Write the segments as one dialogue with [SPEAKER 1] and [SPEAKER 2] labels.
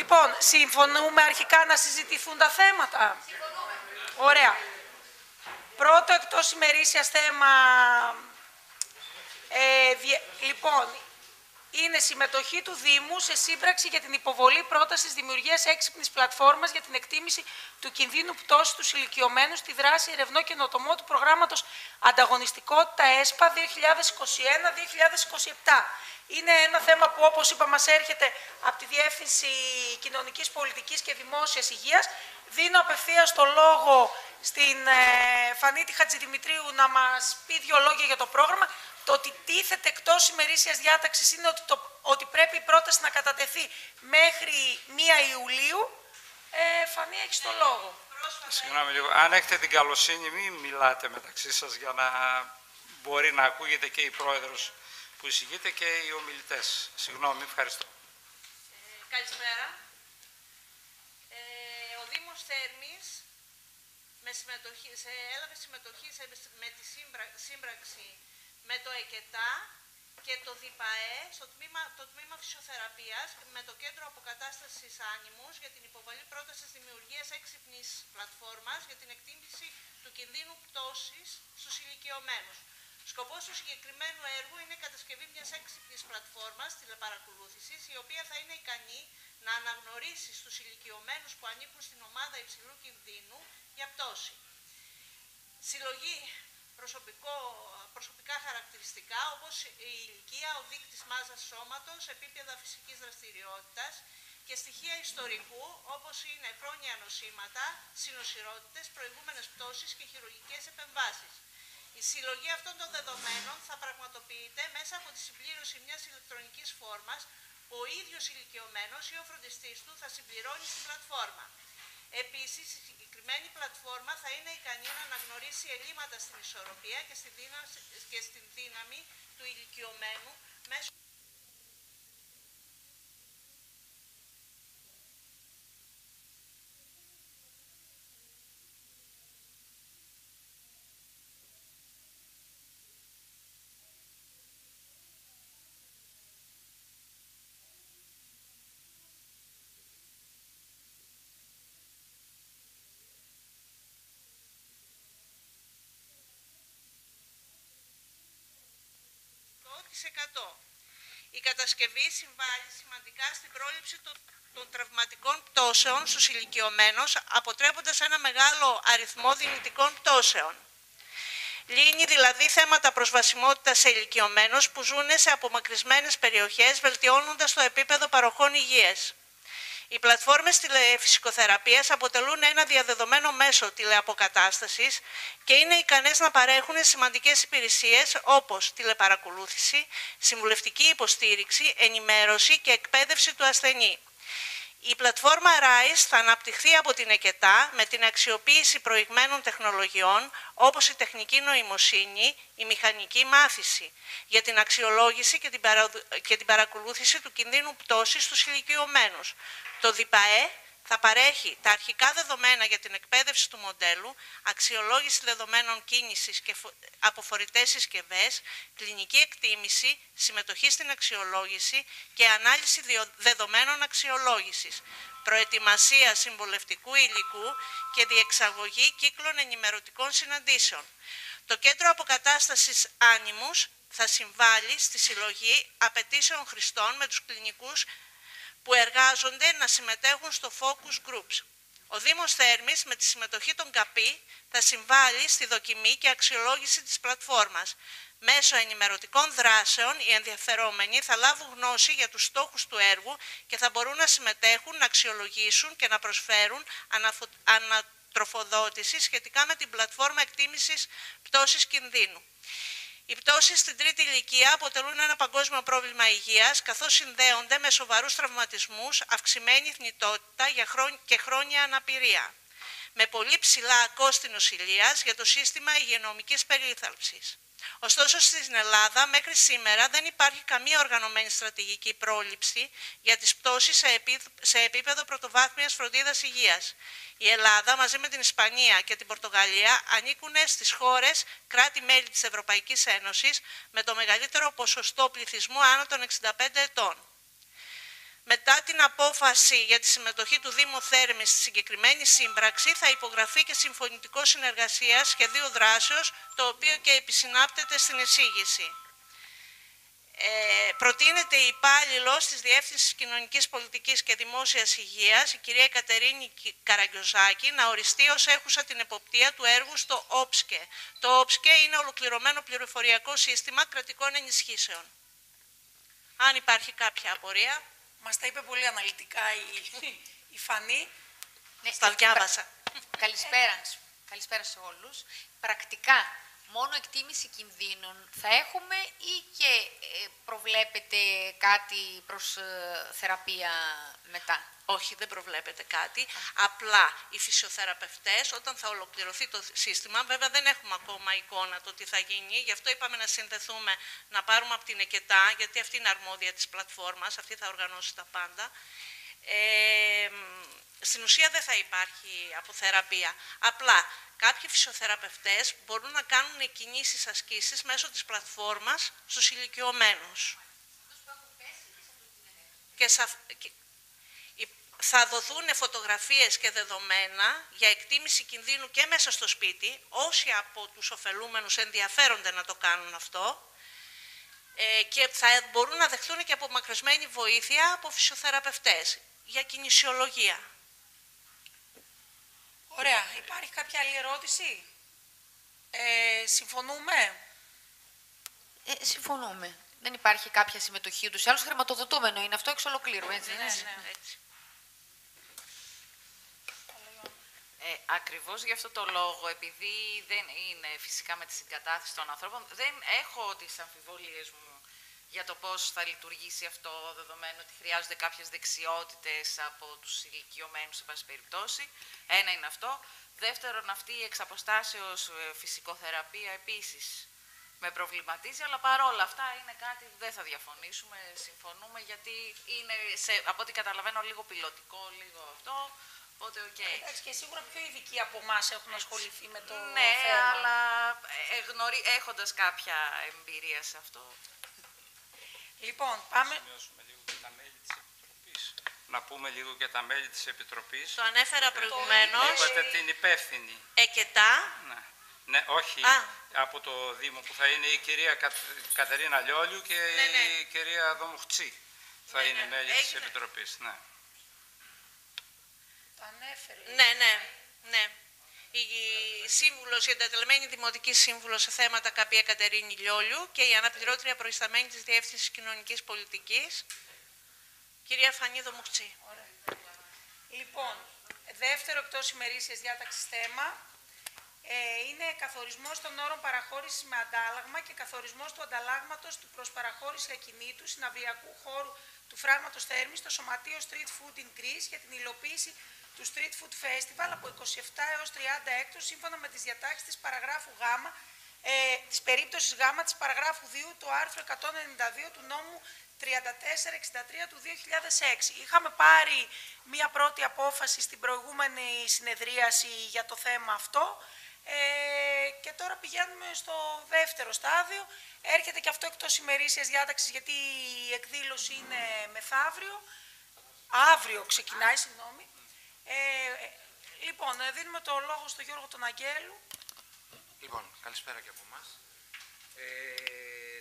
[SPEAKER 1] Λοιπόν, συμφωνούμε αρχικά να συζητηθούν τα θέματα. Ωραία. Πρώτο εκτός ημερήσιας θέμα, λοιπόν, είναι συμμετοχή του Δήμου σε σύμπραξη για την υποβολή πρότασης δημιουργίας έξυπνης πλατφόρμας για την εκτίμηση του κινδύνου πτώσης τους ηλικιωμένους στη δράση ερευνό καινοτομό του προγράμματος Ανταγωνιστικότητα ΕΣΠΑ 2021-2027. Είναι ένα θέμα που, όπως είπα, μας έρχεται από τη Διεύθυνση Κοινωνικής Πολιτικής και Δημόσιας Υγείας. Δίνω απευθείας το λόγο στην Φανίτη Χατζηδημητρίου να μας πει δύο λόγια για το πρόγραμμα. Το ότι τίθεται εκτός ημερήσιας διάταξης είναι ότι πρέπει η πρόταση να κατατεθεί μέχρι 1 Ιουλίου. Φανή, έχεις το λόγο.
[SPEAKER 2] Συγγνώμη λίγο. Αν έχετε την καλοσύνη, μην μιλάτε μεταξύ σας για να μπορεί να ακούγεται και η πρόεδρος που εισηγείται και οι ομιλητές. Συγγνώμη, ευχαριστώ.
[SPEAKER 3] Καλησπέρα. Ο Δήμος Θέρμης έλαβε συμμετοχή με τη σύμπραξη με το ΕΚΕΤΑ και το ΔΙΠΑΕ το τμήμα φυσιοθεραπείας με το Κέντρο Αποκατάστασης Άνιμους για την υποβολή πρότασης δημιουργίας έξυπνης πλατφόρμας για την εκτίμηση του κινδύνου πτώσης στους ηλικιωμένους. Σκοπός του συγκεκριμένου έργου είναι η κατασκευή μιας έξυπνης πλατφόρμας τηλεπαρακολούθησης, η οποία θα είναι ικανή να αναγνωρίσει στους ηλικιωμένους που ανήκουν στην ομάδα υψηλού κινδύνου για πτώση. Συλλογή προσωπικά χαρακτηριστικά, όπως η ηλικία, ο δείκτης μάζας σώματος, επίπεδα φυσικής δραστηριότητας και στοιχεία ιστορικού, όπως είναι χρόνια νοσήματα, συνοσηρότητες, προηγούμενες πτώσεις και χειρουργικές επεμβάσεις. Η συλλογή αυτών των δεδομένων θα πραγματοποιείται μέσα από τη συμπλήρωση μιας ηλεκτρονικής φόρμας που ο ίδιος ηλικιωμένος ή ο φροντιστής του θα συμπληρώνει στην πλατφόρμα. Επίσης, η συγκεκριμένη πλατφόρμα θα είναι ικανή να αναγνωρίσει ελλείμματα στην ισορροπία και στην δύναμη του ηλικιωμένου μέσω Η κατασκευή συμβάλλει σημαντικά στην πρόληψη των τραυματικών πτώσεων στους ηλικιωμένους, αποτρέποντας ένα μεγάλο αριθμό δυνητικών πτώσεων. Λύνει δηλαδή θέματα προσβασιμότητας σε ηλικιωμένους που ζουν σε απομακρυσμένες περιοχές, βελτιώνοντας το επίπεδο παροχών υγείας. Οι πλατφόρμες τηλεφυσικοθεραπείας αποτελούν ένα διαδεδομένο μέσο τηλεαποκατάστασης και είναι ικανές να παρέχουν σημαντικές υπηρεσίες όπως τηλεπαρακολούθηση, συμβουλευτική υποστήριξη, ενημέρωση και εκπαίδευση του ασθενή. Η πλατφόρμα RISE θα αναπτυχθεί από την ΕΚΕΤΑ με την αξιοποίηση προηγμένων τεχνολογιών όπως η τεχνική νοημοσύνη, η μηχανική μάθηση για την αξιολόγηση και την παρακολούθηση του κινδύνου πτώσης στους ηλικιωμένους. Το ΔΙΠΑΕ θα παρέχει τα αρχικά δεδομένα για την εκπαίδευση του μοντέλου, αξιολόγηση δεδομένων κίνησης και από φορητές συσκευές, κλινική εκτίμηση, συμμετοχή στην αξιολόγηση και ανάλυση δεδομένων αξιολόγησης, προετοιμασία συμβουλευτικού υλικού και διεξαγωγή κύκλων ενημερωτικών συναντήσεων. Το Κέντρο Αποκατάστασης Άνιμους θα συμβάλλει στη συλλογή απαιτήσεων χρηστών με τους κλινικούς που εργάζονται να συμμετέχουν στο Focus Groups. Ο Δήμος Θέρμης με τη συμμετοχή των ΚΑΠΗ θα συμβάλλει στη δοκιμή και αξιολόγηση της πλατφόρμας. Μέσω ενημερωτικών δράσεων οι ενδιαφερόμενοι θα λάβουν γνώση για τους στόχους του έργου και θα μπορούν να συμμετέχουν, να αξιολογήσουν και να προσφέρουν ανατροφοδότηση σχετικά με την πλατφόρμα εκτίμησης πτώσης κινδύνου. Οι πτώσεις στην τρίτη ηλικία αποτελούν ένα παγκόσμιο πρόβλημα υγείας, καθώς συνδέονται με σοβαρούς τραυματισμούς, αυξημένη θνητότητα και χρόνια αναπηρία, με πολύ ψηλά κόστη νοσηλείας για το σύστημα υγειονομικής περίθαλψης. Ωστόσο, στην Ελλάδα μέχρι σήμερα δεν υπάρχει καμία οργανωμένη στρατηγική πρόληψη για τις πτώσεις σε επίπεδο πρωτοβάθμιας φροντίδας υγείας. Η Ελλάδα μαζί με την Ισπανία και την Πορτογαλία ανήκουν στις χώρες κράτη-μέλη της Ευρωπαϊκής Ένωσης με το μεγαλύτερο ποσοστό πληθυσμού άνω των 65 ετών. Μετά την απόφαση για τη συμμετοχή του Δήμου Θέρμης στη συγκεκριμένη σύμπραξη θα υπογραφεί και συμφωνητικό συνεργασίας σχεδίου δράσεως, το οποίο και επισυνάπτεται στην εισήγηση. Προτείνεται η υπάλληλος της Διεύθυνσης Κοινωνικής Πολιτικής και Δημόσιας Υγείας, η κυρία Κατερίνη Καραγκιόζάκη, να οριστεί ως έχουσα την εποπτεία του έργου στο ΟΠΣΚΕ. Το ΟΠΣΚΕ είναι ολοκληρωμένο πληροφοριακό σύστημα κρατικών ενισχύσεων. Αν υπάρχει κάποια απορία.
[SPEAKER 1] Μας τα είπε πολύ αναλυτικά η Φανή.
[SPEAKER 3] Ναι, στα διάβασα.
[SPEAKER 4] Καλησπέρα σε όλους. Πρακτικά, μόνο εκτίμηση κινδύνων θα έχουμε ή και προβλέπετε κάτι προς θεραπεία μετά?
[SPEAKER 3] Όχι, δεν προβλέπεται κάτι. Απλά οι φυσιοθεραπευτές, όταν θα ολοκληρωθεί το σύστημα, βέβαια δεν έχουμε ακόμα εικόνα το τι θα γίνει, γι' αυτό είπαμε να συνδεθούμε, να πάρουμε από την ΕΚΕΤΑ, γιατί αυτή είναι αρμόδια της πλατφόρμας, αυτή θα οργανώσει τα πάντα. Στην ουσία δεν θα υπάρχει αποθεραπεία. Απλά κάποιοι φυσιοθεραπευτές μπορούν να κάνουν κινήσεις, ασκήσεις μέσω της πλατφόρμας στους ηλικιωμένους. Θα δοθούν φωτογραφίες και δεδομένα για εκτίμηση κινδύνου και μέσα στο σπίτι. Όσοι από τους ωφελούμενους ενδιαφέρονται να το κάνουν αυτό και θα μπορούν να δεχθούν και απομακρυσμένη βοήθεια από φυσιοθεραπευτές για κινησιολογία.
[SPEAKER 1] Ωραία. Υπάρχει κάποια άλλη ερώτηση? Συμφωνούμε?
[SPEAKER 4] Συμφωνούμε. Δεν υπάρχει κάποια συμμετοχή τους. Άλλως χρηματοδοτούμενο είναι αυτό εξ ολοκλήρου, έτσι.
[SPEAKER 1] Ναι.
[SPEAKER 3] Έτσι.
[SPEAKER 5] Ακριβώς γι' αυτό το λόγο, επειδή δεν είναι φυσικά με τη συγκατάθεση των ανθρώπων, δεν έχω τις αμφιβολίες μου για το πώς θα λειτουργήσει αυτό, δεδομένου ότι χρειάζονται κάποιες δεξιότητες από τους ηλικιωμένους, σε πάση περιπτώσει. Ένα είναι αυτό. Δεύτερον, αυτή η εξαποστάσεως φυσικοθεραπεία επίσης με προβληματίζει, αλλά παρόλα αυτά είναι κάτι που δεν θα διαφωνήσουμε, συμφωνούμε, γιατί είναι, από ό,τι καταλαβαίνω, λίγο πιλωτικό, λίγο αυτό. Οπότε,
[SPEAKER 1] Εντάξει, και σίγουρα πιο ειδικοί από εμάς έχουν ασχοληθεί με το
[SPEAKER 5] ναι,
[SPEAKER 1] θέμα.
[SPEAKER 5] αλλά έχοντας κάποια εμπειρία σε αυτό.
[SPEAKER 1] Λοιπόν, πάμε.
[SPEAKER 2] Να πούμε λίγο και τα μέλη της Επιτροπής.
[SPEAKER 3] Το ανέφερα προηγουμένως.
[SPEAKER 2] Είπατε την υπεύθυνη.
[SPEAKER 3] ΕΚΕΤΑ.
[SPEAKER 2] Ναι, όχι. Από το Δήμο που θα είναι η κυρία Κατερίνα Λιόλιου και η κυρία Δομουχτσή. Θα είναι μέλη της Επιτροπής. Ναι.
[SPEAKER 1] Το ανέφερε.
[SPEAKER 3] Ναι. Η σύμβουλος, η εντεταλμένη δημοτική σύμβουλος σε θέματα ΚΑΠΗ Κατερίνη Λιόλιου και η αναπληρώτρια προϊσταμένη της Διεύθυνσης Κοινωνικής Πολιτικής, κυρία Φανή Δομουχτσή.
[SPEAKER 1] Λοιπόν, δεύτερο εκτός ημερήσιας διάταξης θέμα είναι καθορισμός των όρων παραχώρησης με αντάλλαγμα και καθορισμός του ανταλλάγματος του προς παραχώρηση ακινήτου συναυλιακού χώρου του φράγματος Θέρμης στο Σωματείο Street Food in Greece για την υλοποίηση του Street Food Festival από 27 έως 30 έκτος σύμφωνα με τις διατάξεις της παραγράφου Γ, της περίπτωσης Γ της παραγράφου 2 του άρθρου 192 του νόμου 3463 του 2006. Είχαμε πάρει μία πρώτη απόφαση στην προηγούμενη συνεδρίαση για το θέμα αυτό και τώρα πηγαίνουμε στο δεύτερο στάδιο. Έρχεται και αυτό εκτός ημερήσιας διάταξης γιατί η εκδήλωση είναι μεθαύριο. Αύριο ξεκινάει, συγγνώμη. Λοιπόν, δίνουμε το λόγο στον Γιώργο τον Αγγέλου.
[SPEAKER 6] Λοιπόν, καλησπέρα και από εμάς.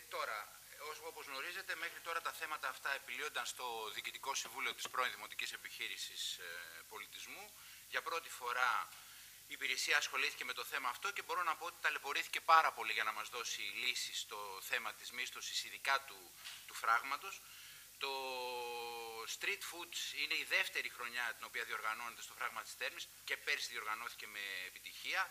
[SPEAKER 6] Τώρα, όπως γνωρίζετε, μέχρι τώρα τα θέματα αυτά επιλύονταν στο Διοικητικό Συμβούλιο της πρώην Δημοτικής Επιχείρησης Πολιτισμού. Για πρώτη φορά η υπηρεσία ασχολήθηκε με το θέμα αυτό και μπορώ να πω ότι ταλαιπωρήθηκε πάρα πολύ για να μας δώσει λύσεις στο θέμα της μίσθωσης, ειδικά του φράγματος. Το Street Foods είναι η δεύτερη χρονιά την οποία διοργανώνεται στο φράγμα της Θέρμης και πέρσι διοργανώθηκε με επιτυχία.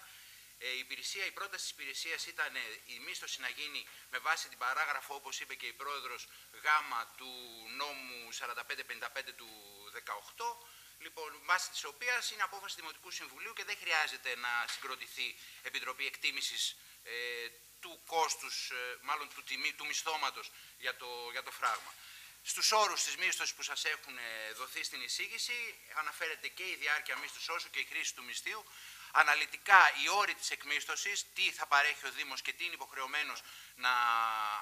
[SPEAKER 6] Η πρόταση της υπηρεσίας ήταν η μίσθωση να γίνει με βάση την παράγραφο, όπως είπε και η πρόεδρος, γάμα του νόμου 4555 του 18, λοιπόν, βάσει της οποίας είναι απόφαση Δημοτικού Συμβουλίου και δεν χρειάζεται να συγκροτηθεί Επιτροπή Εκτίμησης του κόστους, μάλλον του μισθώματος για το φράγμα. Στους όρους της μίσθωσης που σας έχουν δοθεί στην εισήγηση αναφέρεται και η διάρκεια μίσθωσης όσο και η χρήση του μισθείου. Αναλυτικά οι όροι της εκμίσθωσης, τι θα παρέχει ο Δήμος και τι είναι υποχρεωμένος να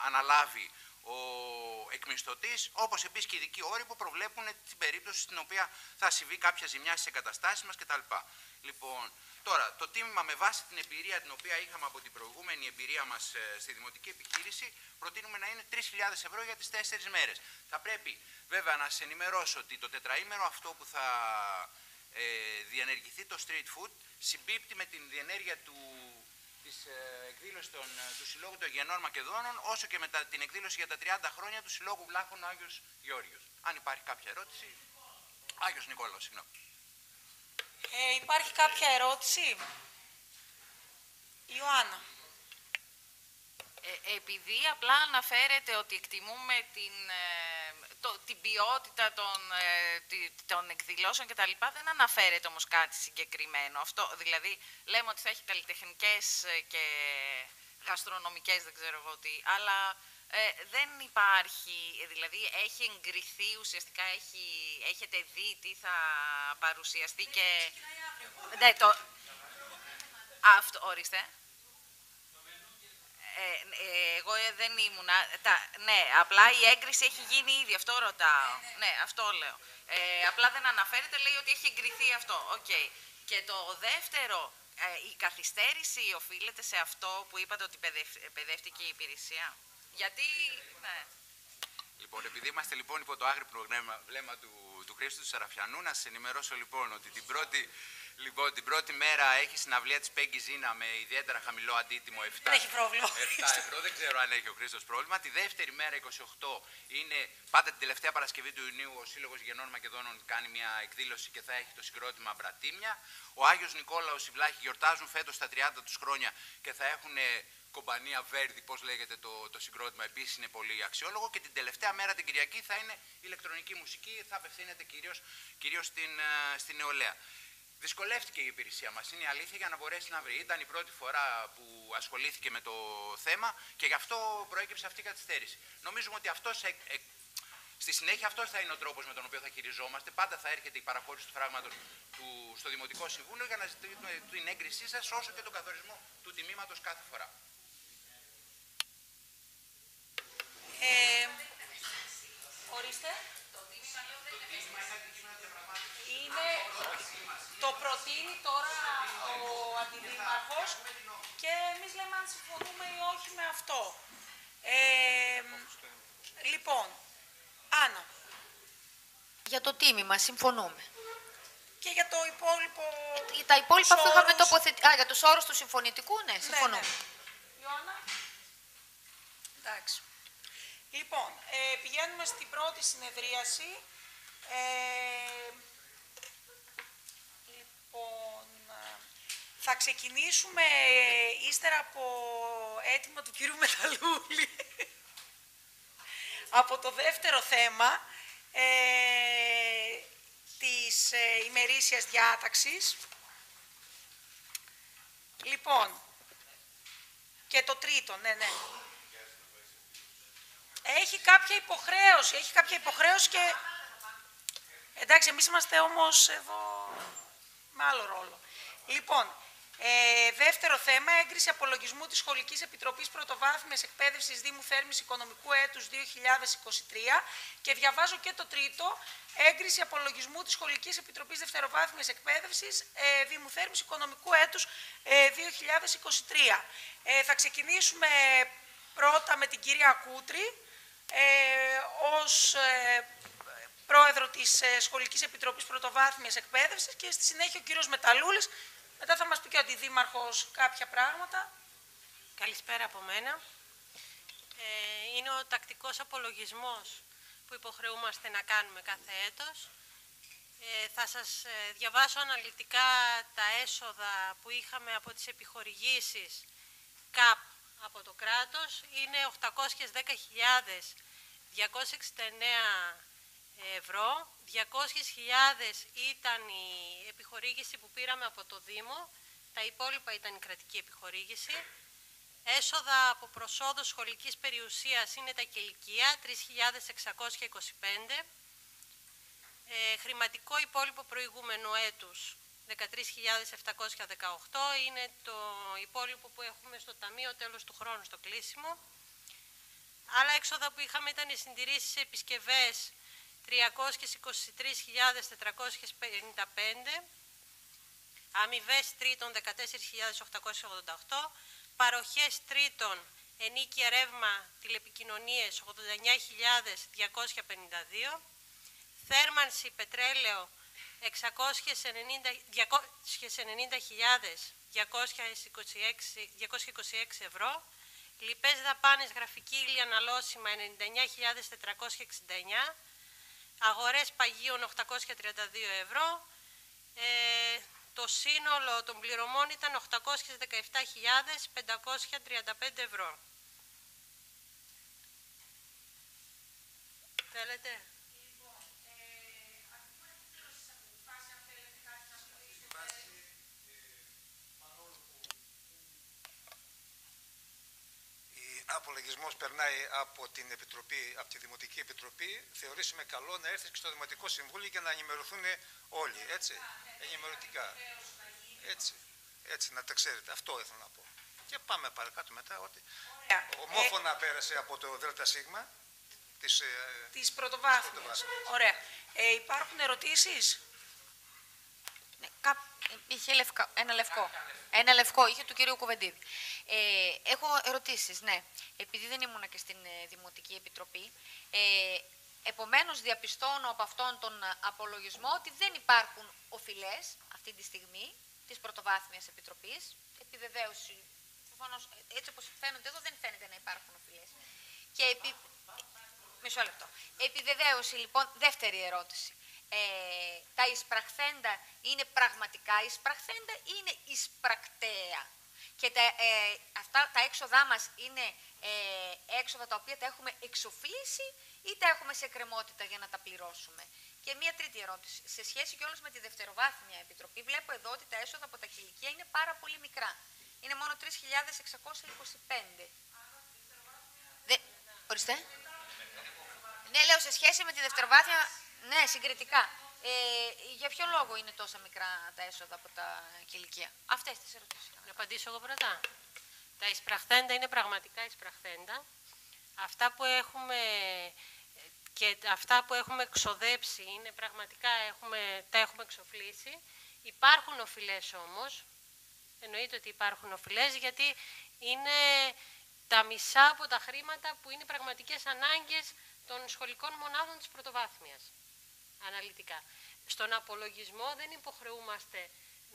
[SPEAKER 6] αναλάβει ο εκμισθωτής, όπως επίσης και οι ειδικοί όροι που προβλέπουν την περίπτωση στην οποία θα συμβεί κάποια ζημιά στις εγκαταστάσεις μας κτλ. Λοιπόν, τώρα, το τίμημα με βάση την εμπειρία την οποία είχαμε από την προηγούμενη εμπειρία μας στη δημοτική επιχείρηση, προτείνουμε να είναι 3.000 ευρώ για τις 4 μέρες. Θα πρέπει βέβαια να σας ενημερώσω ότι το τετραήμερο αυτό που θα διενεργηθεί το street food συμπίπτει με την διενέργεια της εκδήλωσης του Συλλόγου των Γενών Μακεδόνων, όσο και με την εκδήλωση για τα 30 χρόνια του Συλλόγου Βλάχων Άγιος Γεώργιος. Αν υπάρχει κάποια ερώτηση. Άγιος Νικόλαος, συγγνώμη.
[SPEAKER 1] Υπάρχει κάποια ερώτηση? Ιωάννα.
[SPEAKER 5] Επειδή απλά αναφέρεται ότι εκτιμούμε την ποιότητα των εκδηλώσεων κτλ. Δεν αναφέρεται όμως κάτι συγκεκριμένο. Αυτό, δηλαδή, λέμε ότι θα έχει καλλιτεχνικές και γαστρονομικές, δεν ξέρω εγώ τι, αλλά δεν υπάρχει, δηλαδή έχει εγκριθεί ουσιαστικά, έχετε δει τι θα παρουσιαστεί και... Ναι, αυτό, ορίστε. Εγώ δεν ήμουνα. Ναι, απλά η έγκριση έχει γίνει ήδη, αυτό ρωτάω. Ναι, αυτό λέω. Απλά δεν αναφέρεται, λέει ότι έχει εγκριθεί αυτό. Okay. Και το δεύτερο, η καθυστέρηση οφείλεται σε αυτό που είπατε ότι παιδεύτηκε η υπηρεσία. Γιατί, ναι.
[SPEAKER 6] Λοιπόν, επειδή είμαστε λοιπόν υπό το άγρυπνο βλέμμα του Χρήστου του Σαραφιανού, να σας ενημερώσω λοιπόν ότι την πρώτη μέρα έχει συναυλία της Πέγκη Ζήνα με ιδιαίτερα χαμηλό αντίτιμο 7 ευρώ, δεν ξέρω αν έχει ο Χρήστος πρόβλημα. Τη δεύτερη μέρα, 28, είναι πάντα την τελευταία Παρασκευή του Ιουνίου, ο Σύλλογος Γενών Μακεδόνων κάνει μια εκδήλωση και θα έχει το συγκρότημα Μπρατήμια. Ο Άγιος Νικόλαος, οι Βλάχοι γιορτάζουν φέτος τα 30 τους χρόνια και θα έχουν κομπανία Βέρδη, πώς λέγεται το συγκρότημα, επίσης είναι πολύ αξιόλογο. Και την τελευταία μέρα, την Κυριακή, θα είναι ηλεκτρονική μουσική, θα απευθύνεται κυρίως στην νεολαία. Δυσκολεύτηκε η υπηρεσία μας, είναι η αλήθεια, για να μπορέσει να βρει. Ήταν η πρώτη φορά που ασχολήθηκε με το θέμα και γι' αυτό προέκυψε αυτή η καθυστέρηση. Νομίζουμε ότι στη συνέχεια αυτός θα είναι ο τρόπος με τον οποίο θα χειριζόμαστε. Πάντα θα έρχεται η παραχώρηση του φράγματος στο Δημοτικό Συμβούλιο για να ζητήσουμε την έγκρισή σας, όσο και τον καθορισμό του τιμήματος κάθε φορά.
[SPEAKER 1] Ορίστε. Το προτείνει τώρα ο Αντιδήμαρχος και εμείς λέμε αν συμφωνούμε ή όχι με αυτό. Λοιπόν, Άννα.
[SPEAKER 4] Για το τίμημα συμφωνούμε.
[SPEAKER 1] Και για το υπόλοιπο...
[SPEAKER 4] Τα υπόλοιπα που είχαμε τοποθετήσει... για τους όρους του συμφωνητικού, ναι, συμφωνούμε.
[SPEAKER 1] Ναι. Ιωάννα. Εντάξει. Λοιπόν, πηγαίνουμε στην πρώτη συνεδρίαση. Λοιπόν, θα ξεκινήσουμε ύστερα από αίτημα του κύριου Μεταλλούλη από το δεύτερο θέμα της ημερήσιας διάταξης. Λοιπόν, και το τρίτο, ναι. Έχει κάποια υποχρέωση και... Εντάξει, εμείς είμαστε όμως εδώ με άλλο ρόλο. Λοιπόν, δεύτερο θέμα, έγκριση απολογισμού της Σχολικής Επιτροπής Πρωτοβάθμιας Εκπαίδευσης Δήμου Θέρμης Οικονομικού έτους 2023 και διαβάζω και το τρίτο, έγκριση απολογισμού της Σχολικής Επιτροπής Δευτεροβάθμιας Εκπαίδευσης Δήμου Θέρμης Οικονομικού έτους 2023. Θα ξεκινήσουμε πρώτα με την κυρία Κούτρη, ως πρόεδρο της Σχολικής Επιτροπής Πρωτοβάθμιας Εκπαίδευσης και στη συνέχεια ο κύριος Μεταλλούλης. Μετά θα μας πει και ο Αντιδήμαρχος κάποια πράγματα.
[SPEAKER 7] Καλησπέρα από μένα. Είναι ο τακτικός απολογισμός που υποχρεούμαστε να κάνουμε κάθε έτος. Θα σας διαβάσω αναλυτικά τα έσοδα που είχαμε από τις επιχορηγήσεις ΚΑΠ από το κράτος. Είναι 810.269 ευρώ. 200.000 ήταν η επιχορήγηση που πήραμε από το Δήμο, τα υπόλοιπα ήταν η κρατική επιχορήγηση. Έσοδα από προσόδους σχολικής περιουσίας είναι τα κηλικεία, 3.625. Χρηματικό υπόλοιπο προηγούμενου έτους, 13.718, είναι το υπόλοιπο που έχουμε στο Ταμείο τέλος του χρόνου στο κλείσιμο. Άλλα έξοδα που είχαμε ήταν οι συντηρήσεις σε επισκευές 323.455, αμοιβές τρίτων 14.888, παροχές τρίτων ενίκεια ρεύμα τηλεπικοινωνίες 89.252, θέρμανση πετρέλαιο 290.226 ευρώ, λοιπές δαπάνες γραφική ύλη αναλώσιμα 99.469, αγορές παγίων 832 ευρώ, το σύνολο των πληρωμών ήταν 817.535 ευρώ. Θέλετε?
[SPEAKER 8] Απολογισμός περνάει από την Επιτροπή, από τη Δημοτική Επιτροπή, θεωρήσουμε καλό να έρθει και στο Δημοτικό Συμβούλιο για να ενημερωθούν όλοι, έτσι, ενημερωτικά. Έτσι, να τα ξέρετε. Αυτό ήθελα να πω. Και πάμε παρακάτω μετά, ότι ομόφωνα πέρασε από το ΔΣ
[SPEAKER 1] της πρωτοβάθμιας. Ωραία. Υπάρχουν ερωτήσεις?
[SPEAKER 4] Ναι, είχε ένα λευκό, είχε του κυρίου Κουβεντίδη. Έχω ερωτήσεις, ναι. Επειδή δεν ήμουνα και στην Δημοτική Επιτροπή, επομένως διαπιστώνω από αυτόν τον απολογισμό ότι δεν υπάρχουν οφειλές αυτή τη στιγμή της Πρωτοβάθμιας Επιτροπής. Επιβεβαίωση, προφανώς, έτσι όπως φαίνονται εδώ, δεν φαίνεται να υπάρχουν οφειλές. Και μισό λεπτό. Επιβεβαίωση, λοιπόν, δεύτερη ερώτηση. Τα εισπραχθέντα είναι πραγματικά εισπραχθέντα ή είναι εισπρακτέα? Και αυτά τα έξοδά μας είναι έξοδα τα οποία τα έχουμε εξοφλήσει ή τα έχουμε σε εκκρεμότητα για να τα πληρώσουμε? Και μία τρίτη ερώτηση. Σε σχέση κιόλας με τη Δευτεροβάθμια Επιτροπή, βλέπω εδώ ότι τα έσοδα από τα κηλικεία είναι πάρα πολύ μικρά. Είναι μόνο 3.625. Ορίστε. Ναι, λέω σε σχέση με τη Δευτεροβάθμια, ναι, συγκριτικά. Για ποιο λόγο είναι τόσα μικρά τα έσοδα από τα κηλικεία? Αυτές τις ερωτήσεις.
[SPEAKER 7] Να απαντήσω εγώ πρώτα. Τα εισπραχθέντα είναι πραγματικά εισπραχθέντα. Αυτά που έχουμε εξοδέψει είναι πραγματικά τα έχουμε εξοφλήσει. Υπάρχουν οφειλές όμως. Εννοείται ότι υπάρχουν οφειλές, γιατί είναι τα μισά από τα χρήματα που είναι πραγματικές ανάγκες των σχολικών μονάδων της πρωτοβάθμιας. Αναλυτικά. Στον απολογισμό δεν υποχρεούμαστε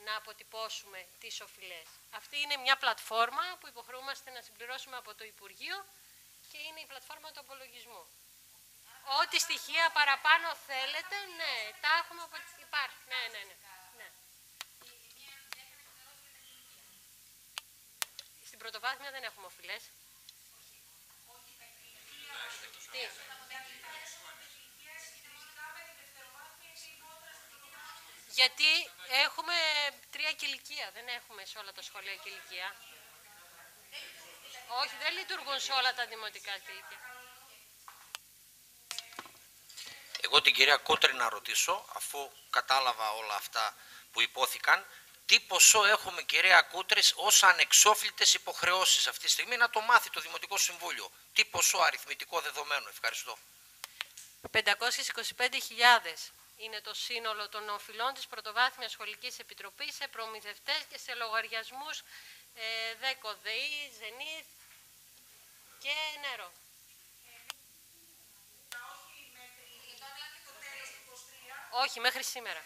[SPEAKER 7] να αποτυπώσουμε τις οφειλές. Αυτή είναι μια πλατφόρμα που υποχρεούμαστε να συμπληρώσουμε από το Υπουργείο και είναι η πλατφόρμα του απολογισμού. Ό,τι στοιχεία παραπάνω θέλετε, ναι, τα έχουμε υπάρχει. Ναι. Στην πρωτοβάθμια δεν έχουμε οφειλές. Τι? Γιατί έχουμε 3 κηλικεία, δεν έχουμε σε όλα τα σχολεία κηλικεία. Όχι, δεν λειτουργούν σε όλα τα δημοτικά κηλικεία.
[SPEAKER 9] Εγώ την κυρία Κούτρη να ρωτήσω, αφού κατάλαβα όλα αυτά που υπόθηκαν, τι ποσό έχουμε, κυρία Κούτρης, ως ανεξόφλητες υποχρεώσεις αυτή τη στιγμή, να το μάθει το Δημοτικό Συμβούλιο. Τι ποσό αριθμητικό δεδομένο? Ευχαριστώ.
[SPEAKER 7] 525.000 είναι το σύνολο των οφειλών της Πρωτοβάθμιας Σχολικής Επιτροπής σε προμηθευτές και σε λογαριασμούς ΔΕΚΟ, ΔΕΗ, Ζενίθ και νερό. Όχι, μέχρι σήμερα.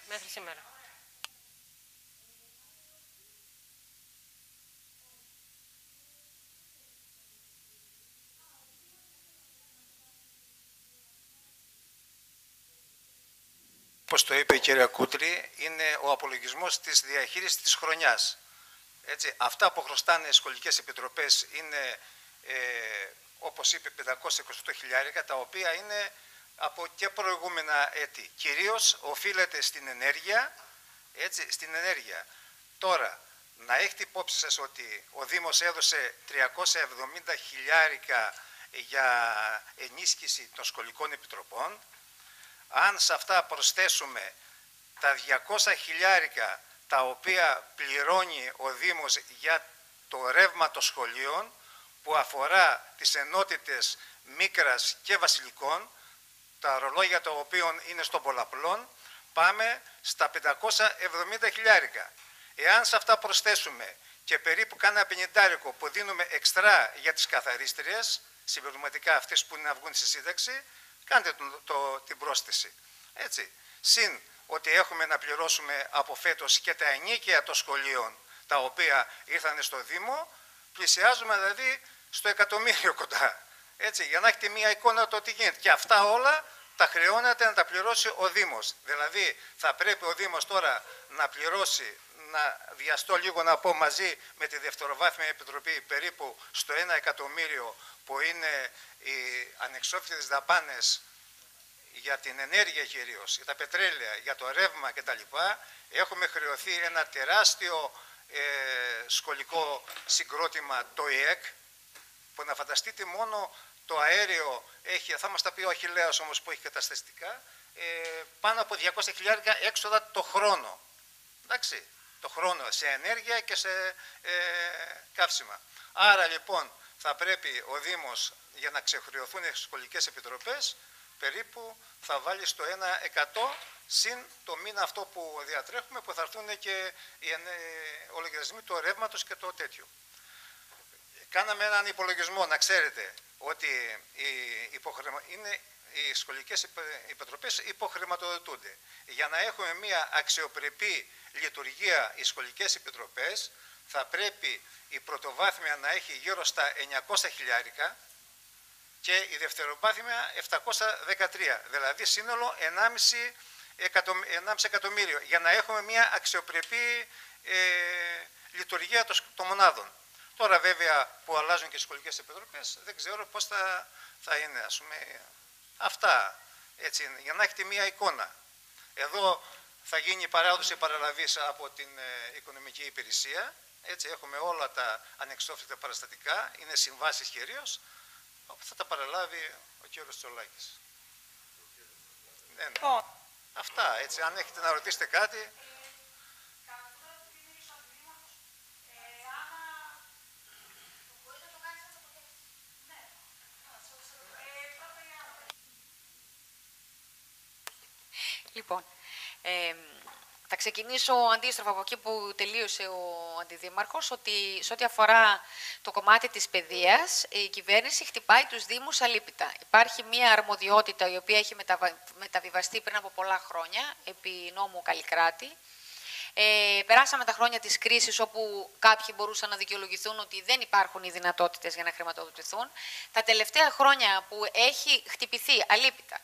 [SPEAKER 8] Όπως το είπε η κυρία Κούτρη, είναι ο απολογισμός της διαχείρισης της χρονιάς. Έτσι, αυτά που χρωστάνε οι σχολικές επιτροπές είναι, όπως είπε, 528.000, τα οποία είναι από και προηγούμενα έτη. Κυρίως οφείλεται στην ενέργεια, έτσι, στην ενέργεια. Τώρα, να έχετε υπόψη σας ότι ο Δήμος έδωσε 370.000 για ενίσχυση των σχολικών επιτροπών. Αν σε αυτά προσθέσουμε τα 200.000 τα οποία πληρώνει ο Δήμος για το ρεύμα των σχολείων, που αφορά τις ενότητες Μίκρας και Βασιλικών, τα ρολόγια των οποίων είναι στον πολλαπλών, πάμε στα 570 χιλιάρικα. Εάν σε αυτά προσθέσουμε και περίπου κάνα 50 που δίνουμε εξτρά για τις καθαρίστριες, συμπληρωματικά αυτές που είναι να βγουν στη σύνταξη, κάντε την πρόσθεση. Έτσι. Συν ότι έχουμε να πληρώσουμε από φέτος και τα ενίκαια των σχολείων, τα οποία ήρθαν στο Δήμο, πλησιάζουμε δηλαδή στο 1.000.000 κοντά. Έτσι, για να έχετε μία εικόνα το τι γίνεται. Και αυτά όλα τα χρεώνεται να τα πληρώσει ο Δήμος. Δηλαδή θα πρέπει ο Δήμος τώρα να πληρώσει, να βιαστώ λίγο να πω, μαζί με τη Δευτεροβάθμια Επιτροπή περίπου στο 1.000.000 που είναι οι ανεξόφλητες δαπάνες για την ενέργεια κυρίως, για τα πετρέλαια, για το ρεύμα κτλ. Έχουμε χρεωθεί ένα τεράστιο σχολικό συγκρότημα, το ΙΕΚ, που να φανταστείτε μόνο το αέριο έχει, θα μας τα πει ο Αχιλλέας όμως που έχει καταστατικά, πάνω από 200.000 έξοδα το χρόνο. Εντάξει, το χρόνο σε ενέργεια και σε καύσιμα. Άρα λοιπόν θα πρέπει ο Δήμος, για να ξεχρεωθούν οι σχολικές επιτροπές, περίπου θα βάλει στο 1% συν το μήνα αυτό που διατρέχουμε, που θα έρθουν και οι λογαριασμοί του ρεύματος και το τέτοιο. Κάναμε έναν υπολογισμό, να ξέρετε ότι οι σχολικές επιτροπές υποχρηματοδοτούνται. Για να έχουμε μια αξιοπρεπή λειτουργία οι σχολικές επιτροπές, θα πρέπει η πρωτοβάθμια να έχει γύρω στα 900.000 και η δευτεροβάθμια 713, δηλαδή σύνολο 1,5 εκατομμύριο, για να έχουμε μια αξιοπρεπή λειτουργία των μονάδων. Τώρα βέβαια που αλλάζουν και οι σχολικές επιτροπές, δεν ξέρω πώς θα είναι, ας πούμε, αυτά, έτσι, για να έχετε μια εικόνα. Εδώ θα γίνει παράδοση παραλαβής από την οικονομική υπηρεσία, έτσι, έχουμε όλα τα ανεξόφλητα παραστατικά, είναι συμβάσεις κυρίως, όπου θα τα παραλάβει ο κύριος Τσολάκης. Ναι, ναι. Αυτά, έτσι, αν έχετε να ρωτήσετε κάτι.
[SPEAKER 4] Λοιπόν, θα ξεκινήσω αντίστροφα από εκεί που τελείωσε ο Αντιδήμαρχος, ότι σε ό,τι αφορά το κομμάτι της παιδείας, η κυβέρνηση χτυπάει τους Δήμους αλίπητα. Υπάρχει μια αρμοδιότητα η οποία έχει μεταβιβαστεί πριν από πολλά χρόνια, επί νόμου Καλλικράτη. Περάσαμε τα χρόνια της κρίσης, όπου κάποιοι μπορούσαν να δικαιολογηθούν ότι δεν υπάρχουν οι δυνατότητες για να χρηματοδοτηθούν. Τα τελευταία χρόνια που έχει χτυπηθεί αλίπητα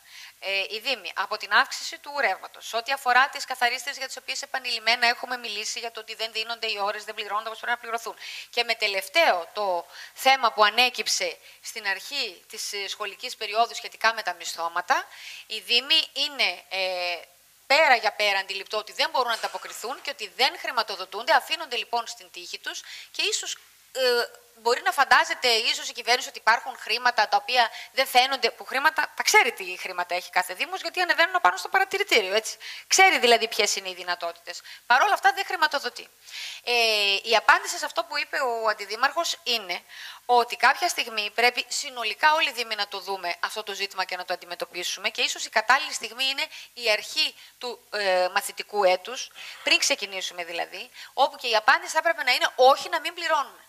[SPEAKER 4] η Δήμη από την αύξηση του ρεύματος, ό,τι αφορά τις καθαρίστες για τις οποίες επανειλημμένα έχουμε μιλήσει για το ότι δεν δίνονται οι ώρες, δεν πληρώνονται όπως πρέπει να πληρωθούν. Και με τελευταίο το θέμα που ανέκυψε στην αρχή της σχολικής περίοδου σχετικά με τα μισθώματα, η Δήμη είναι πέρα για πέρα αντιληπτό ότι δεν μπορούν να ανταποκριθούν και ότι δεν χρηματοδοτούνται, αφήνονται λοιπόν στην τύχη τους και ίσως μπορεί να φαντάζεται ίσως η κυβέρνηση ότι υπάρχουν χρήματα τα οποία δεν φαίνονται, που χρήματα, τα ξέρει τι χρήματα έχει κάθε Δήμος, γιατί ανεβαίνουν πάνω στο παρατηρητήριο, έτσι. Ξέρει δηλαδή ποιες είναι οι δυνατότητες. Παρ' όλα αυτά δεν χρηματοδοτεί. Η απάντηση σε αυτό που είπε ο Αντιδήμαρχος είναι ότι κάποια στιγμή πρέπει συνολικά όλοι οι Δήμοι να το δούμε αυτό το ζήτημα και να το αντιμετωπίσουμε και ίσως η κατάλληλη στιγμή είναι η αρχή του μαθητικού έτους, πριν ξεκινήσουμε δηλαδή, όπου και η απάντηση θα έπρεπε να είναι όχι, να μην πληρώνουμε.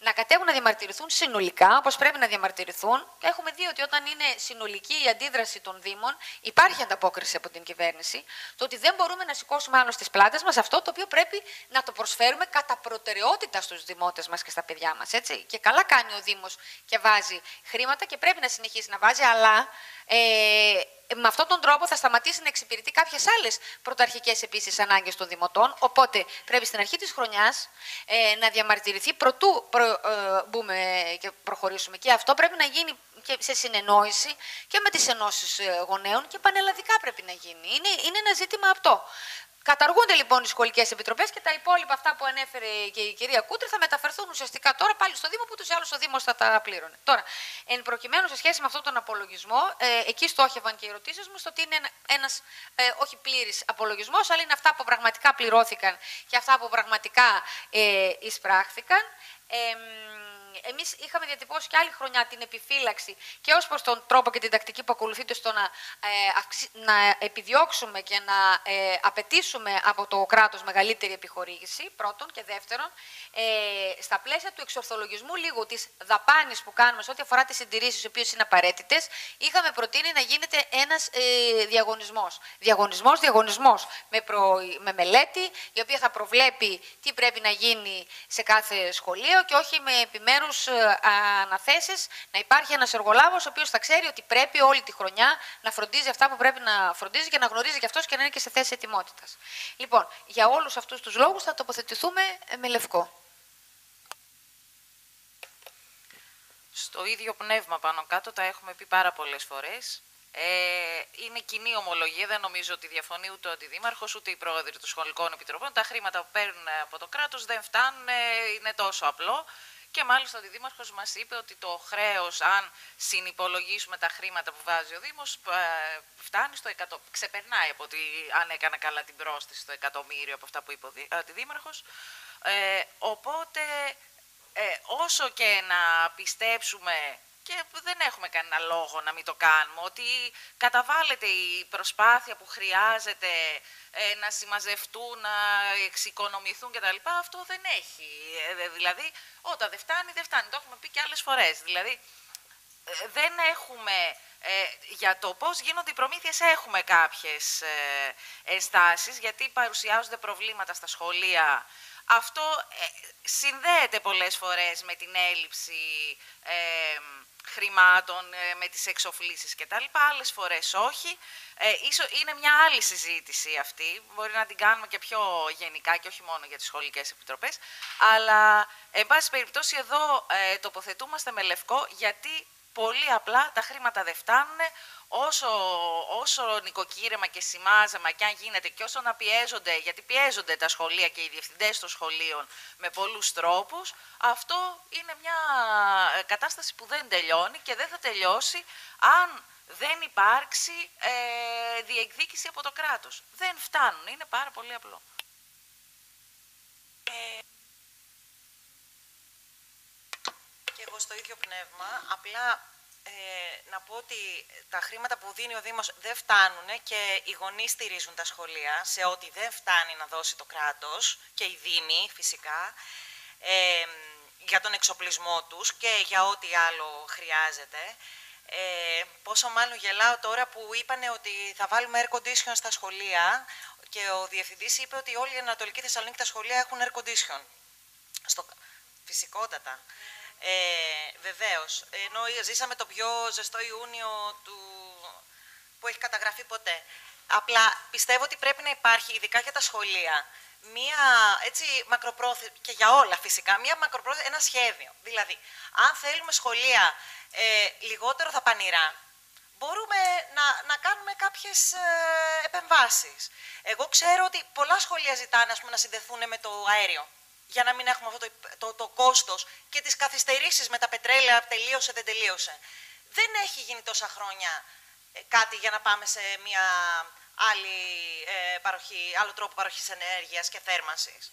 [SPEAKER 4] Να κατέβουν να διαμαρτυρηθούν συνολικά, όπως πρέπει να διαμαρτυρηθούν. Και έχουμε δει ότι όταν είναι συνολική η αντίδραση των Δήμων, υπάρχει ανταπόκριση από την κυβέρνηση. Το ότι δεν μπορούμε να σηκώσουμε άλλο στις πλάτες μας αυτό το οποίο πρέπει να το προσφέρουμε κατά προτεραιότητα στους δημότες μας και στα παιδιά μας. Έτσι. Και καλά κάνει ο Δήμος και βάζει χρήματα και πρέπει να συνεχίσει να βάζει, αλλά με αυτόν τον τρόπο θα σταματήσει να εξυπηρετεί κάποιες άλλες πρωταρχικές επίσης ανάγκες των δημοτών. Οπότε πρέπει στην αρχή της χρονιάς να διαμαρτυρηθεί προτού μπούμε και προχωρήσουμε. Και αυτό πρέπει να γίνει και σε συνεννόηση και με τις ενώσεις γονέων και πανελλαδικά πρέπει να γίνει. Είναι ένα ζήτημα αυτό. Καταργούνται λοιπόν οι σχολικές επιτροπές και τα υπόλοιπα αυτά που ανέφερε και η κυρία Κούτρη θα μεταφερθούν ουσιαστικά τώρα πάλι στο Δήμο, που ούτως ή άλλως ο Δήμος θα τα πλήρωνε. Τώρα, εν προκειμένου σε σχέση με αυτόν τον απολογισμό, εκεί στόχευαν και οι ερωτήσεις μου, στο ότι είναι ένας όχι πλήρης απολογισμός, αλλά είναι αυτά που πραγματικά πληρώθηκαν και αυτά που πραγματικά εισπράχθηκαν. στιγμή. Εμείς είχαμε διατυπώσει και άλλη χρονιά την επιφύλαξη και ως προς τον τρόπο και την τακτική που ακολουθείται στο να επιδιώξουμε και να απαιτήσουμε από το κράτος μεγαλύτερη επιχορήγηση, πρώτον, και δεύτερον, στα πλαίσια του εξορθολογισμού λίγο της δαπάνης που κάνουμε σε ό,τι αφορά τις συντηρήσεις, οι οποίες είναι απαραίτητες, είχαμε προτείνει να γίνεται ένας διαγωνισμός. Διαγωνισμός με μελέτη, η οποία θα προβλέπει τι πρέπει να γίνει σε κάθε σχολείο και όχι με επιμέρους αναθέσεις, να υπάρχει ένας εργολάβος ο οποίος θα ξέρει ότι πρέπει όλη τη χρονιά να φροντίζει αυτά που πρέπει να φροντίζει και να γνωρίζει και αυτός και να είναι και σε θέση ετοιμότητας. Λοιπόν, για όλους αυτούς τους λόγους θα τοποθετηθούμε με λευκό.
[SPEAKER 5] Στο ίδιο πνεύμα πάνω κάτω, τα έχουμε πει πάρα πολλές φορές. Είναι κοινή ομολογία, δεν νομίζω ότι διαφωνεί ούτε ο Αντιδήμαρχος ούτε οι πρόεδροι των σχολικών επιτροπών. Τα χρήματα που παίρνουν από το κράτος δεν φτάνουν, είναι τόσο απλό. Και μάλιστα ο Αντιδήμαρχος μας είπε ότι το χρέος, αν συνυπολογίσουμε τα χρήματα που βάζει ο Δήμος, φτάνει στο 100, ξεπερνάει από ότι αν έκανα καλά την πρόσθεση στο εκατομμύριο από αυτά που είπε ο Αντιδήμαρχος. Οπότε όσο και να πιστέψουμε, και δεν έχουμε κανένα λόγο να μην το κάνουμε, ότι καταβάλλεται η προσπάθεια που χρειάζεται να συμμαζευτούν, να εξοικονομηθούν κτλ. Αυτό δεν έχει. Δηλαδή, όταν δεν φτάνει, δεν φτάνει. Το έχουμε πει και άλλες φορές. Δηλαδή, δεν έχουμε, για το πώς γίνονται οι προμήθειες έχουμε κάποιες ενστάσεις, γιατί παρουσιάζονται προβλήματα στα σχολεία. Αυτό συνδέεται πολλές φορές με την έλλειψη χρημάτων, με τις εξοφλήσεις κτλ. Άλλες φορές όχι. Είναι μια άλλη συζήτηση αυτή. Μπορεί να την κάνουμε και πιο γενικά και όχι μόνο για τις σχολικές επιτροπές. Αλλά, εν πάση περιπτώσει, εδώ τοποθετούμαστε με λευκό, γιατί πολύ απλά τα χρήματα δεν φτάνουν. Όσο νοικοκύρεμα και σημάζεμα και αν γίνεται και όσο να πιέζονται, γιατί πιέζονται τα σχολεία και οι διευθυντές των σχολείων με πολλούς τρόπους, αυτό είναι μια κατάσταση που δεν τελειώνει και δεν θα τελειώσει αν δεν υπάρξει διεκδίκηση από το κράτος. Δεν φτάνουν, είναι πάρα πολύ απλό.
[SPEAKER 10] Και εγώ στο ίδιο πνεύμα, απλά να πω ότι τα χρήματα που δίνει ο Δήμος δεν φτάνουν και οι γονείς στηρίζουν τα σχολεία σε ό,τι δεν φτάνει να δώσει το κράτος και οι Δήμοι φυσικά για τον εξοπλισμό τους και για ό,τι άλλο χρειάζεται. Πόσο μάλλον γελάω τώρα που είπανε ότι θα βάλουμε air condition στα σχολεία και ο διευθυντής είπε ότι όλη η Ανατολική Θεσσαλονίκη τα σχολεία έχουν air condition. Φυσικότατα. Βεβαίως, ενώ ζήσαμε το πιο ζεστό Ιούνιο που έχει καταγραφεί ποτέ. Απλά πιστεύω ότι πρέπει να υπάρχει, ειδικά για τα σχολεία, μία έτσι μακροπρόθεσμη, και για όλα φυσικά, ένα σχέδιο. Δηλαδή, αν θέλουμε σχολεία λιγότερο δαπανηρά, μπορούμε να κάνουμε κάποιες επεμβάσεις. Εγώ ξέρω ότι πολλά σχολεία ζητάνε, ας πούμε, να συνδεθούν με το αέριο, για να μην έχουμε αυτό το κόστος και τις καθυστερήσεις με τα πετρέλαια, τελείωσε, δεν τελείωσε. Δεν έχει γίνει τόσα χρόνια κάτι για να πάμε σε μια άλλο τρόπο παροχής ενέργειας και θέρμανσης.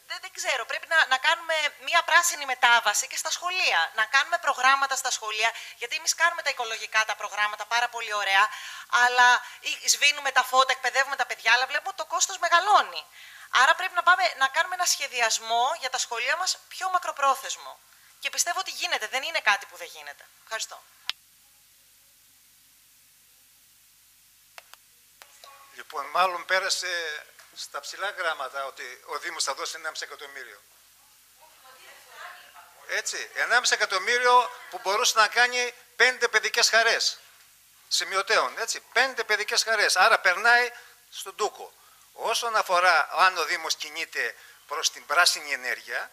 [SPEAKER 10] Δεν ξέρω, πρέπει να κάνουμε μια πράσινη μετάβαση και στα σχολεία. Να κάνουμε προγράμματα στα σχολεία, γιατί εμείς κάνουμε τα οικολογικά τα προγράμματα πάρα πολύ ωραία, αλλά σβήνουμε τα φώτα, εκπαιδεύουμε τα παιδιά, αλλά βλέπουμε ότι το κόστος μεγαλώνει. Άρα πρέπει να κάνουμε ένα σχεδιασμό για τα σχολεία μας πιο μακροπρόθεσμο. Και πιστεύω ότι γίνεται, δεν είναι κάτι που δεν γίνεται. Ευχαριστώ.
[SPEAKER 8] Λοιπόν, μάλλον πέρασε στα ψηλά γράμματα ότι ο Δήμος θα δώσει 1,5 εκατομμύριο. Έτσι, 1,5 εκατομμύριο που μπορούσε να κάνει 5 παιδικές χαρές σημειωτέων, έτσι, 5 παιδικές χαρές. Άρα περνάει στον Τούκο. Όσον αφορά αν ο Δήμος κινείται προς την πράσινη ενέργεια,